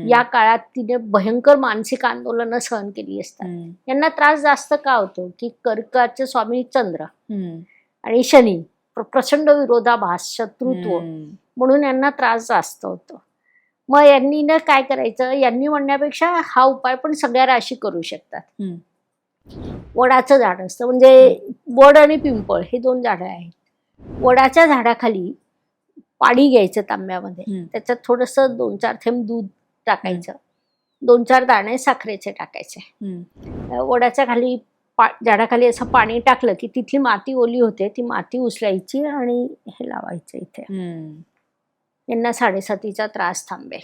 या काळात तिने भयंकर मानसिक आंदोलनं सहन केली असतात. यांना त्रास जास्त का होतो की कर्काचे स्वामी चंद्र आणि शनी प्रचंड विरोधाभास, शत्रुत्व, म्हणून यांना त्रास जास्त होतो. मग यांनी ना काय करायचं, यांनी म्हणण्यापेक्षा हा उपाय पण सगळ्या राशी करू शकतात. वडाचं झाड असतं, म्हणजे वड आणि पिंपळ हे 2 झाडं आहेत. वडाच्या झाडाखाली पाणी घ्यायचं तांब्यामध्ये, त्याच्यात थोडंसं 2-4 थेंब दूध टाकायचं, 2-4 दाणे साखरेचे टाकायचे. वडाच्या खाली झाडाखाली असं पाणी टाकलं की तिथली माती ओली होते, ती माती उचलायची आणि हे लावायचं इथे. यांना 7.5चा त्रास थांबेल.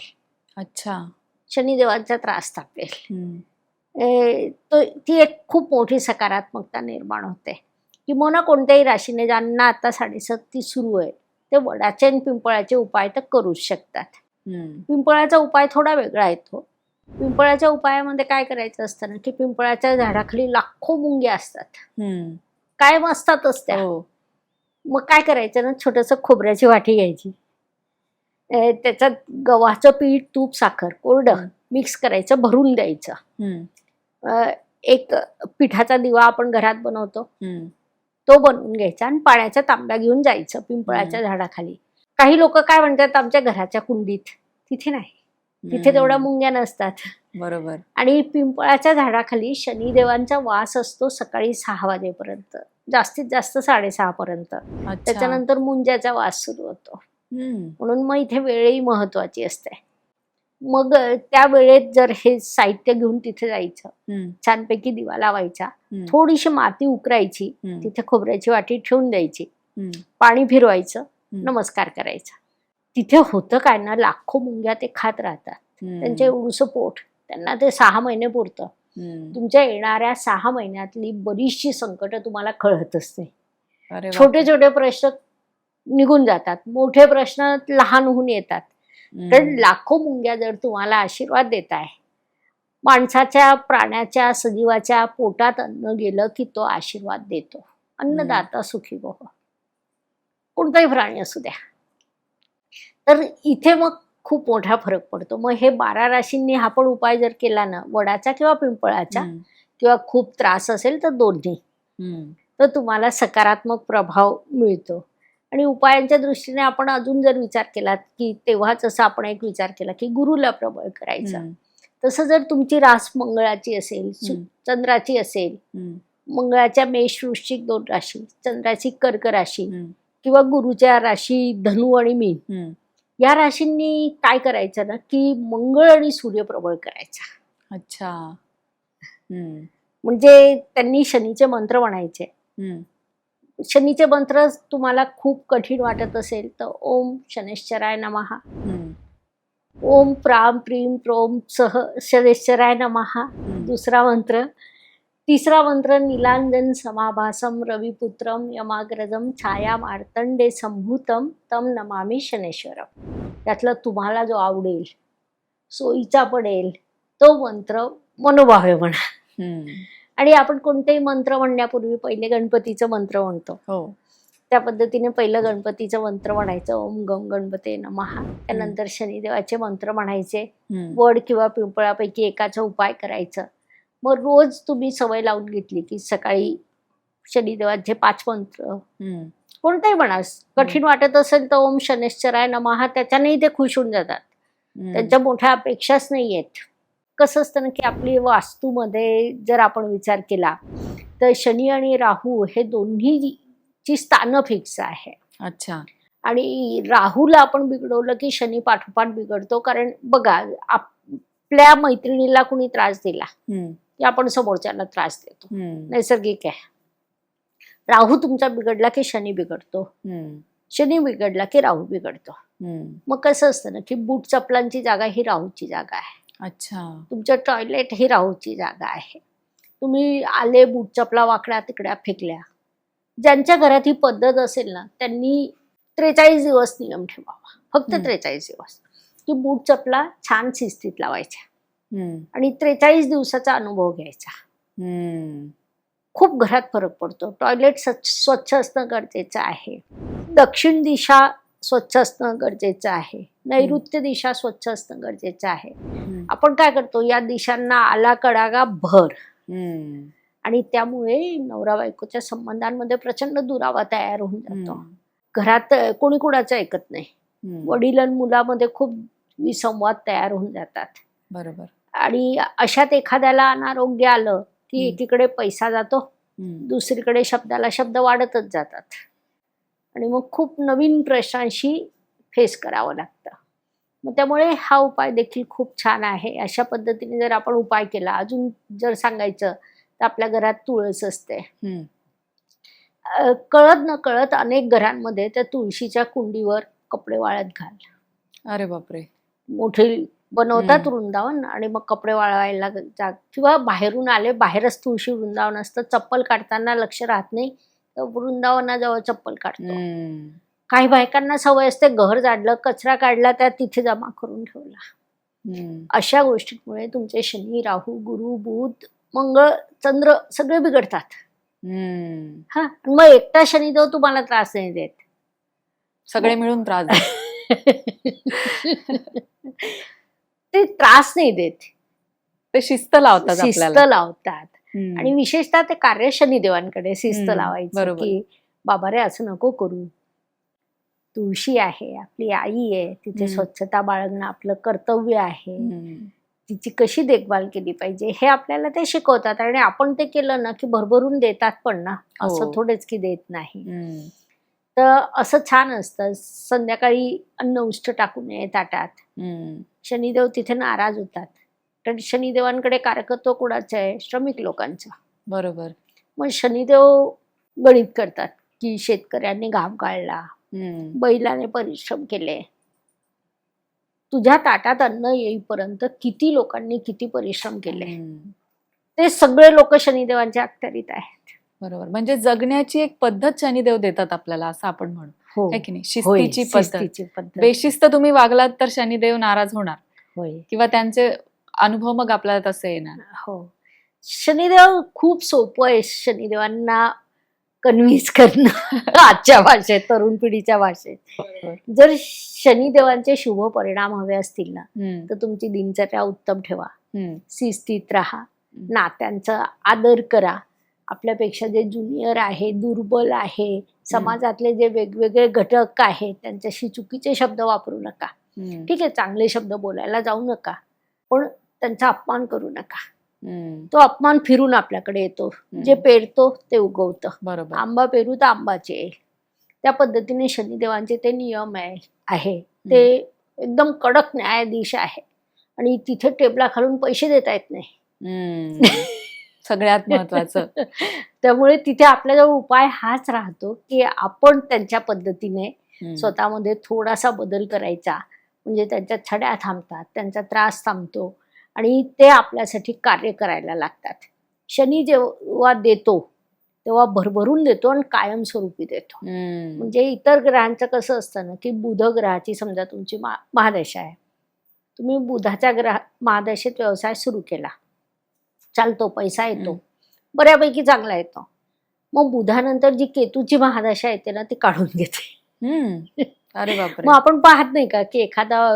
शनिदेवांचा त्रास थांबेल. ती एक खूप मोठी सकारात्मकता निर्माण होते. किंवा कोणत्याही राशीने ज्यांना आता 7.5 सुरू आहे ते वडाचे आणि पिंपळाचे उपाय तर करूच शकतात. पिंपळाचा उपाय थोडा वेगळा येतो. पिंपळाच्या उपायामध्ये काय करायचं असतं ना, की पिंपळाच्या झाडाखाली लाखो मुंग्या असतात, कायम असतातच त्या. मग काय करायचं ना, छोटंसं खोबऱ्याची वाटी घ्यायची, त्याच्यात गव्हाचं पीठ, तूप, साखर कोरडं मिक्स करायचं, भरून द्यायचं. एक पिठाचा दिवा आपण घरात बनवतो तो बनवून घ्यायचा आणि पाण्याचा तांब्या घेऊन जायचं पिंपळाच्या झाडाखाली. काही लोक काय म्हणतात आमच्या घराच्या कुंडीत, तिथे नाही, तिथे तेवढ्या मुंग्या नसतात. बरोबर. आणि पिंपळाच्या झाडाखाली शनिदेवांचा वास असतो सकाळी 6 वाजेपर्यंत, जास्तीत जास्त 6:30 पर्यंत. त्याच्यानंतर मुंग्याचा वास सुरू होतो. म्हणून मग इथे वेळही महत्वाची असते. मग त्या वेळेत जर हे साहित्य घेऊन तिथे जायचं, छानपैकी दिवा लावायचा, थोडीशी माती उकरायची, तिथे खोबऱ्याची वाटी ठेवून द्यायची, पाणी फिरवायचं, नमस्कार करायचा. तिथे होतं काय ना, लाखो मुंग्या ते खात राहतात. त्यांचे एवढूसं पोट, त्यांना ते 6 महिने पुरतं. तुमच्या येणाऱ्या 6 महिन्यातली बरीचशी संकट तुम्हाला कळतच नाही. छोटे छोटे प्रश्न निघून जातात, मोठे प्रश्न लहान होऊन येतात. कारण लाखो मुंग्या जर तुम्हाला आशीर्वाद देत आहे, माणसाच्या, प्राण्याच्या, सजीवाच्या पोटात अन्न गेलं की तो आशीर्वाद देतो. अन्नदाता सुखी भव. कोणताही प्राणी असू द्या. तर इथे मग खूप मोठा फरक पडतो. मग हे 12 राशींनी हा पण उपाय जर केला ना, वडाचा किंवा पिंपळाचा, किंवा खूप त्रास असेल तर दोन्ही, तर तुम्हाला सकारात्मक प्रभाव मिळतो. आणि उपायांच्या दृष्टीने आपण अजून जर विचार केला की तेव्हाच असं आपण एक विचार केला की गुरुला प्रबळ करायचा, तसं जर तुमची रास मंगळाची असेल, चंद्राची असेल, मंगळाच्या मेष वृश्चिक 2 राशी, चंद्राची कर्क राशी, किंवा गुरुच्या राशी धनु आणि मीन, या राशींनी काय करायचं ना की मंगळ आणि सूर्य प्रबळ करायचा. अच्छा. म्हणजे त्यांनी शनीचे मंत्र म्हणायचे. शनीचे मंत्र तुम्हाला खूप कठीण वाटत असेल तर ओम शनेश्चराय नमः, ओम प्राम प्रीम प्रोम सह शनेश्चराय नमः दुसरा मंत्र. तिसरा मंत्र नीलांजन समाभासम रविपुत्रम यमाग्रजम छाया मार्तंडे संभूतम तम नमामि शनेश्वरम. त्यातला तुम्हाला जो आवडेल, सोयीचा पडेल तो मंत्र मनोभावे म्हणा. आणि आपण कोणतेही मंत्र म्हणण्यापूर्वी पहिले गणपतीचं मंत्र म्हणतो. त्या पद्धतीने पहिलं गणपतीचं मंत्र म्हणायचं, ओम गम गणपते नमः. त्यानंतर शनिदेवाचे मंत्र म्हणायचे, वड किंवा पिंपळापैकी एकाचा उपाय करायचं. मग रोज तुम्ही सवय लावून घेतली की सकाळी शनिदेवाचे 5 मंत्र कोणताही म्हणा, कठीण वाटत असेल तर ओम शनेश्चराय नमः, त्याच्यानेही ते खुश होऊन जातात. त्यांच्या मोठ्या अपेक्षाच नाही आहेत. कसं असतं ना की आपली वास्तूमध्ये जर आपण विचार केला तर शनी आणि राहू हे दोन्हीची स्थानं फिक्स आहे. अच्छा. आणि राहूला आपण बिघडवलं की शनी पाठोपाठ बिघडतो. कारण बघा, आपल्या मैत्रिणीला कुणी त्रास दिला की आपण समोरच्याला त्रास देतो, नैसर्गिक आहे. राहू तुमचा बिघडला की शनी बिघडतो, शनी बिघडला की राहू बिघडतो. मग कसं असतं ना की बूट चपलांची जागा ही राहूची जागा आहे. अच्छा. तुमचं टॉयलेट ही राहूची जागा आहे. तुम्ही आले, बूट चपला वाकड्या तिकड्या फेकल्या, ज्यांच्या घरात ही पद्धत असेल ना त्यांनी 43 दिवस नियम ठेवावा, फक्त 43 दिवस. की बूट चपला छान शिस्तीत लावायच्या आणि 43 दिवसाचा अनुभव घ्यायचा. खूप घरात फरक पडतो. टॉयलेट स्वच्छ असणं गरजेचं आहे, दक्षिण दिशा स्वच्छ असणं गरजेचं आहे, नैऋत्य दिशा स्वच्छ असणं गरजेचं आहे. आपण काय करतो, या दिशांना आला कडागा भर, आणि त्यामुळे नवरा बायकोच्या संबंधांमध्ये प्रचंड दुरावा तयार होऊन जातो. घरात कोणी कुणाचं ऐकत नाही, वडील आणि मुलामध्ये खूप विसंवाद तयार होऊन जातात. बरोबर. आणि अशात एखाद्याला अनारोग्य आलं की एकीकडे पैसा जातो, दुसरीकडे शब्दाला शब्द वाढतच जातात, आणि मग खूप नवीन प्रश्नांशी फेस करावं लागतं. मग त्यामुळे हा उपाय देखील खूप छान आहे. अशा पद्धतीने जर आपण उपाय केला, अजून जर सांगायचं तर आपल्या घरात तुळस असते. कळत न कळत अनेक घरांमध्ये त्या तुळशीच्या कुंडीवर कपडे वाळत घाल. अरे बापरे. मोठे बनवतात वृंदावन आणि मग कपडे वाळवायला जा, किंवा बाहेरून आले, बाहेरच तुळशी वृंदावन असतं, चप्पल काढताना लक्ष राहत नाही, तर वृंदावनाजवळ चप्पल काढतो. काही बायकांना सवय असते, घर झाडलं, कचरा काढला, त्या तिथे जमा करून ठेवला. अशा गोष्टींमुळे तुमचे शनी, राहू, गुरु, बुध, मंगळ, चंद्र सगळे बिघडतात. हा, मग एकटा शनिदेव तुम्हाला त्रास नाही देत, सगळे मिळून त्रास ते त्रास नाही देत, ते शिस्त लावतात, शिस्त लावतात. आणि विशेषतः ते कार्य शनिदेवांकडे शिस्त लावायचं की बाबा रे असं नको करू, तुळशी आहे, आपली आई आहे, तिथे स्वच्छता बाळगणं आपलं कर्तव्य आहे, तिची कशी देखभाल केली पाहिजे हे आपल्याला ते शिकवतात. आणि आपण ते केलं ना की भरभरून देतात पण ना, असं थोडेच की देत नाही. तर असं छान असतं. संध्याकाळी अन्न उष्ट टाकू नये ताटात. शनिदेव तिथे नाराज होतात. कारण शनिदेवांकडे कारकत्व कुणाचं आहे? श्रमिक लोकांचं. बरोबर. मग शनिदेव गणित करतात की शेतकऱ्यांनी घाम गाळला, बैलाने परिश्रम केले, तुझ्या ताटात अन्न येईपर्यंत किती लोकांनी किती परिश्रम केले, ते सगळे लोक शनिदेवांच्या अखत्यारीत आहेत. बरोबर. म्हणजे जगण्याची एक पद्धत शनिदेव देतात आपल्याला, असं आपण म्हणू. हो, है की नाही? होय, शिस्तीची पद्धत. शिस्तीची पद्धत. बेशिस्त तुम्ही वागलात तर शनिदेव नाराज होणार होय, किंवा त्यांचे अनुभव मग आपल्याला तसे येणार. हो. शनिदेव खूप सोपं आहे शनिदेवांना कन्व्हिन्स करणं आजच्या भाषेत, तरुण पिढीच्या भाषेत. बरोबर. जर शनिदेवांचे शुभ परिणाम हवे असतील ना, हम्म, तर तुमची दिनचर्या उत्तम ठेवा, हम्म, शिस्तीत राहा, नात्यांचा आदर करा. आपल्यापेक्षा जे ज्युनियर आहे, दुर्बल आहे, समाजातले जे वेगवेगळे घटक आहेत, त्यांच्याशी चुकीचे शब्द वापरू नका. हम्म, ठीक आहे, चांगले शब्द बोलायला जाऊ नका, पण त्यांचा अपमान करू नका. हम्म. तो अपमान फिरून आपल्याकडे येतो. जे पेरतो ते उगवतं. बरोबर. आंबा पेरू तर आंबाचे येईल. त्या पद्धतीने शनिदेवांचे ते नियम आहे ते एकदम कडक न्यायाधीश आहे. आणि तिथे टेबला खालून पैसे देता येत नाही. सगळ्यात महत्वाचं. त्यामुळे तिथे आपल्याजवळ उपाय हाच राहतो की आपण त्यांच्या पद्धतीने स्वतःमध्ये थोडासा बदल करायचा. म्हणजे त्यांच्या छड्या थांबतात, त्यांचा त्रास थांबतो आणि ते आपल्यासाठी कार्य करायला लागतात. शनी जेव्हा देतो तेव्हा भरभरून देतो आणि कायमस्वरूपी देतो. म्हणजे इतर ग्रहांचं कसं असतं ना, की बुध ग्रहाची समजा तुमची महादशा आहे, तुम्ही बुधाच्या महादशेत व्यवसाय सुरू केला, चालतो, पैसा येतो, बऱ्यापैकी चांगला येतो. मग बुधानंतर जी केतूची महादशा येते ना, ती काढून घेते. अरे बापरे. मग आपण पाहत नाही का की एखादा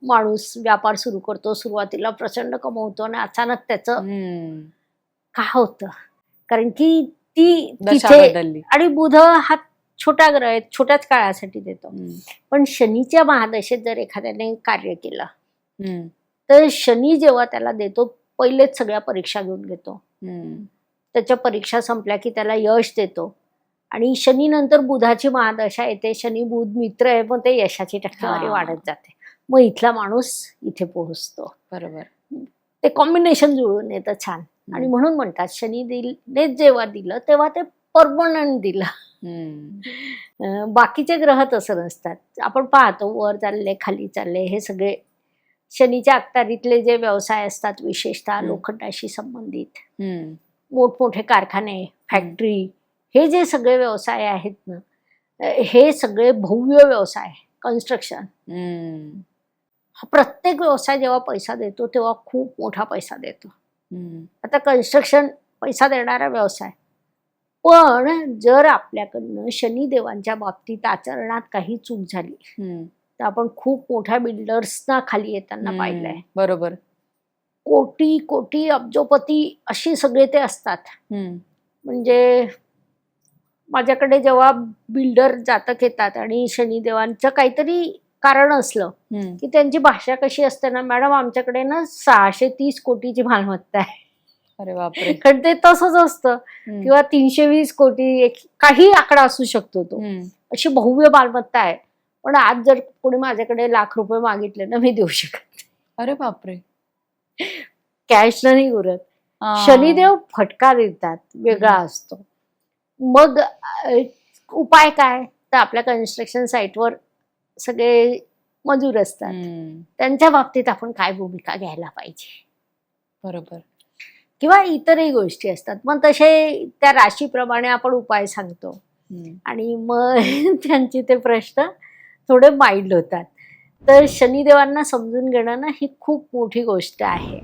माणूस व्यापार सुरू करतो, सुरुवातीला प्रचंड कमवतो आणि अचानक त्याचं का होतं? कारण की ती तिथे, आणि बुध हा छोटा ग्रह आहे, छोट्याच काळासाठी देतो. पण शनीच्या महादशेत जर एखाद्याने कार्य केलं तर शनी जेव्हा त्याला देतो, पहिलेच सगळ्या परीक्षा घेऊन घेतो. त्याच्या परीक्षा संपल्या की त्याला यश देतो. आणि शनी नंतर बुधाची महादशा येते, शनी बुध मित्र आहे, पण ते यशाची टक्केवारी वाढत जाते. मग इथला माणूस इथे पोहोचतो. बरोबर. ते कॉम्बिनेशन जुळून येतं छान. आणि म्हणून म्हणतात शनी जेव्हा दिलं तेव्हा ते परमनंट दिलं. बाकीचे ग्रह तसं नसतात. आपण पाहतो वर चालले खाली चालले, हे सगळे शनीच्या अखत्यारीतले जे व्यवसाय असतात, विशेषतः लोखंडाशी संबंधित मोठमोठे कारखाने, फॅक्टरी, हे जे सगळे व्यवसाय आहेत ना, हे सगळे भव्य व्यवसाय, कन्स्ट्रक्शन, प्रत्येक व्यवसाय जेव्हा पैसा देतो तेव्हा खूप मोठा पैसा देतो. आता कन्स्ट्रक्शन पैसा देणारा व्यवसाय, पण जर आपल्याकडनं शनिदेवांच्या बाबतीत आचरणात काही चूक झाली तर आपण खूप मोठ्या बिल्डर्सना खाली येताना पाहिलंय. बरोबर. कोटी कोटी अब्जोपती अशी सगळे ते असतात. म्हणजे माझ्याकडे जेव्हा बिल्डर जातक येतात आणि शनिदेवांचं काहीतरी कारण असलं की त्यांची भाषा कशी असते ना, मॅडम आमच्याकडे ना 630 कोटीची मालमत्ता आहे. अरे बापरे. कारण ते तसंच असतं. किंवा 320 कोटी, काही आकडा असू शकतो तो, अशी भव्य मालमत्ता आहे. पण आज जर कोणी माझ्याकडे ₹1,00,000 मागितले ना, मी देऊ शकत नाही. अरे बापरे. कॅश नाही उरत. शनिदेव फटका देतात, वेगळा असतो. मग उपाय काय? तर आपल्या कन्स्ट्रक्शन साईटवर सगळे मजूर असतात, त्यांच्या बाबतीत आपण काय भूमिका घ्यायला पाहिजे. बरोबर. किंवा इतरही गोष्टी असतात. मग तसे त्या राशीप्रमाणे आपण उपाय सांगतो आणि मग त्यांचे ते प्रश्न थोडे माइल्ड होतात. तर शनिदेवांना समजून घेणं ना, ही खूप मोठी गोष्ट आहे.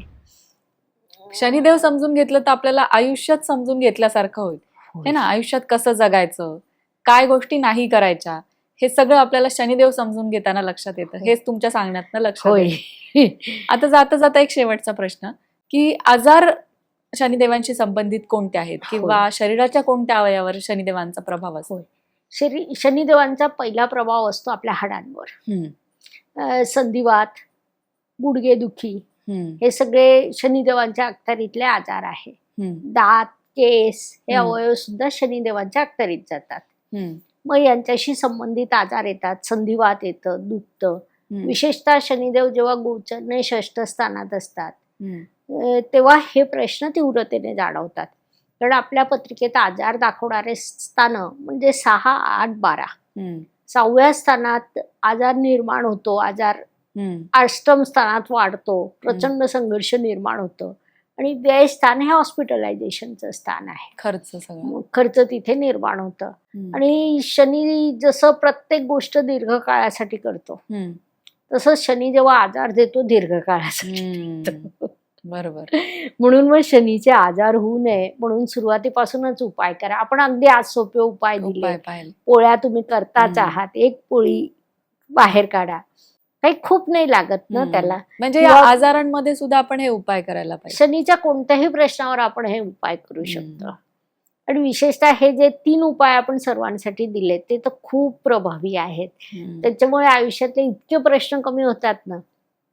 शनिदेव समजून घेतलं तर आपल्याला आयुष्यात समजून घेतल्यासारखं होईल, है ना. आयुष्यात कसं जगायचं, काय गोष्टी नाही करायच्या, हे सगळं आपल्याला शनिदेव समजून घेताना लक्षात येतं. हेच तुमच्या सांगण्यातनं लक्षात येतं. आता जाता जाता एक शेवटचा प्रश्न, की आजार शनिदेवांशी संबंधित कोणते आहेत किंवा शरीराच्या कोणत्या अवयवावर शनिदेवांचा प्रभाव असतो? शनिदेवांचा पहिला प्रभाव असतो आपल्या हाडांवर. संधिवात, गुडघेदुखी, हे सगळे शनिदेवांच्या अखत्यारीतले आजार आहे. दात, केस, हे अवयव सुद्धा शनिदेवांच्या अखत्यारीत जातात. मग यांच्याशी संबंधित आजार येतात, संधिवात येतं, दुखतं. विशेषतः शनिदेव जेव्हा गोचरने षष्ठ स्थानात असतात तेव्हा हे प्रश्न तीव्रतेने जाणवतात. कारण आपल्या पत्रिकेत आजार दाखवणारे स्थान म्हणजे 6, 8, 12. 6व्या स्थानात आजार निर्माण होतो, आजार अष्टम स्थानात वाढतो, प्रचंड संघर्ष निर्माण होतं. आणि व्यय स्थान हे हॉस्पिटलायझेशनचं स्थान आहे, खर्च सगळं, खर्च तिथे निर्माण होतं. आणि शनी जसं प्रत्येक गोष्ट दीर्घकाळासाठी करतो तसं शनी जेव्हा आजार देतो दीर्घकाळासाठी. बरोबर. म्हणून मग शनीचे आजार होऊ नये म्हणून सुरुवातीपासूनच उपाय करा. आपण अगदी आज सोपे उपाय दिले. पोळ्या तुम्ही करताच आहात, एक पोळी बाहेर काढा, काही खूप नाही लागत ना त्याला. म्हणजे या आजारांमध्ये सुद्धा आपण हे उपाय करायला पाहिजे. शनीच्या कोणत्याही प्रश्नावर आपण हे उपाय करू शकतो. आणि विशेषतः हे जे 3 उपाय आपण सर्वांसाठी दिले ते तर खूप प्रभावी आहेत. त्याच्यामुळे आयुष्यातले इतके प्रश्न कमी होतात ना.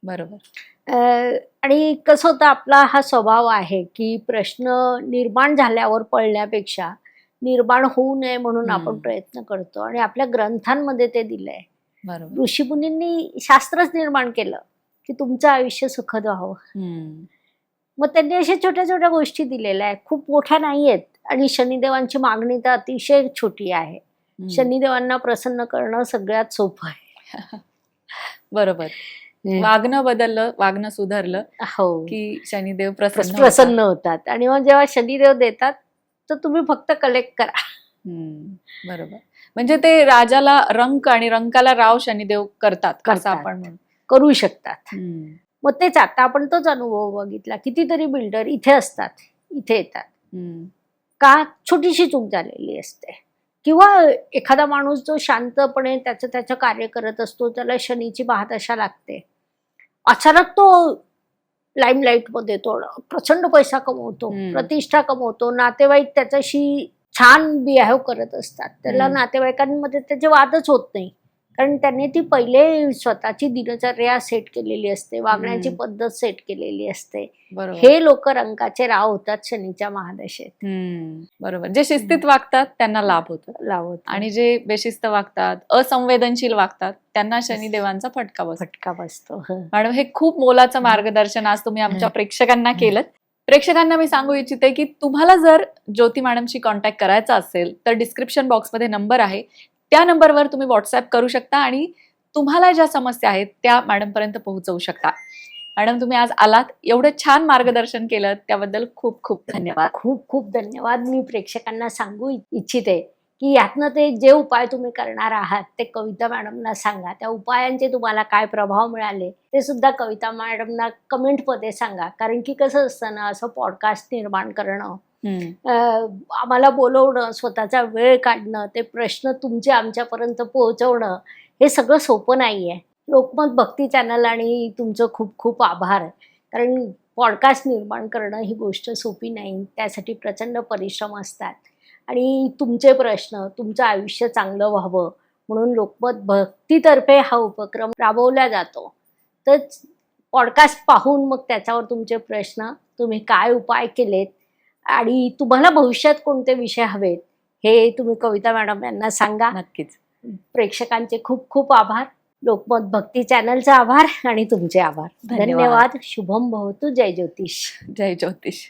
बरोबर. आणि कसं होतं, आपला हा स्वभाव आहे की प्रश्न निर्माण झाल्यावर पळण्यापेक्षा निर्माण होऊ नये म्हणून आपण प्रयत्न करतो. आणि आपल्या ग्रंथांमध्ये ते दिलंय. ऋषीमुनींनी शास्त्रच निर्माण केलं की तुमचं आयुष्य सुखद व्हावं. मग त्यांनी अशा छोट्या छोट्या गोष्टी दिलेल्या आहेत, खूप मोठ्या नाही आहेत. आणि शनिदेवांची मागणी तर अतिशय छोटी आहे. शनिदेवांना प्रसन्न करणं सगळ्यात सोपं आहे. बरोबर. वागणं बदललं, वागणं सुधारलं हो की शनिदेव प्रसन्न होतात. आणि मग जेव्हा शनिदेव देतात तर तुम्ही फक्त कलेक्ट करा. बरोबर. म्हणजे ते राजाला रंक आणि रंकाला राव शनिदेव करतात असं आपण करू शकतात. मग तेच आता आपण तोच अनुभव बघितला. कितीतरी बिल्डर इथे असतात, इथे येतात का छोटीशी चूक झालेली असते, किंवा एखादा माणूस जो शांतपणे त्याचं कार्य करत असतो त्याला शनीची महादशा लागते, अचानक तो लाईमलाईट मध्ये येतो, प्रचंड पैसा कमवतो, प्रतिष्ठा कमवतो, नातेवाईक त्याच्याशी छान बिहेव करत असतात, त्याला नातेवाईकांमध्ये त्याचे वादच होत नाही. कारण त्यांनी ती पहिले स्वतःची दिनचर्या सेट केलेली असते, वागण्याची पद्धत सेट केलेली असते. हे लोक रंकाचे राव होतात शनीच्या महादशेत. बरोबर. जे शिस्तीत वागतात त्यांना लाभ होतो, आणि जे बेशिस्त वागतात, असंवेदनशील वागतात त्यांना शनिदेवांचा फटका बसतो. मॅडम, हे खूप मोलाचं मार्गदर्शन आज तुम्ही आमच्या प्रेक्षकांना केलं. प्रेक्षकांना मी सांगू इच्छिते की तुम्हाला जर ज्योती मॅडमशी कॉन्टॅक्ट करायचा असेल तर डिस्क्रिप्शन बॉक्समध्ये नंबर आहे, त्या नंबरवर तुम्ही व्हॉट्सअप करू शकता आणि तुम्हाला ज्या समस्या आहेत त्या मॅडमपर्यंत पोहोचवू शकता. मॅडम, तुम्ही आज आलात, एवढं छान मार्गदर्शन केलं त्याबद्दल खूप खूप धन्यवाद. खूप खूप धन्यवाद. मी प्रेक्षकांना सांगू इच्छिते की यातनं ते जे उपाय तुम्ही करणार आहात ते कविता मॅडमना सांगा. त्या उपायांचे तुम्हाला काय प्रभाव मिळाले ते सुद्धा कविता मॅडमना कमेंटमध्ये सांगा. कारण की कसं असतं ना, असं पॉडकास्ट निर्माण करणं, आम्हाला बोलवणं, स्वतःचा वेळ काढणं, ते प्रश्न तुमचे आमच्यापर्यंत पोहोचवणं, हे सगळं सोपं नाही आहे. लोकमत भक्ती चॅनल आणि तुमचं खूप खूप आभार. कारण पॉडकास्ट निर्माण करणं ही गोष्ट सोपी नाही, त्यासाठी प्रचंड परिश्रम असतात. आणि तुमचे प्रश्न, तुमचं आयुष्य चांगलं व्हावं म्हणून लोकमत भक्तीतर्फे हा उपक्रम राबवला जातो. तर पॉडकास्ट पाहून मग त्याच्यावर तुमचे प्रश्न, तुम्ही काय उपाय केलेत आणि तुम्हाला भविष्यात कोणते विषय हवेत हे तुम्ही कविता मॅडम यांना सांगा. नक्कीच. प्रेक्षकांचे खूप खूप आभार. लोकमत भक्ती चॅनलचा आभार आणि तुमचे आभार. धन्यवाद. शुभम भवतु. जय ज्योतिष. जय ज्योतिष.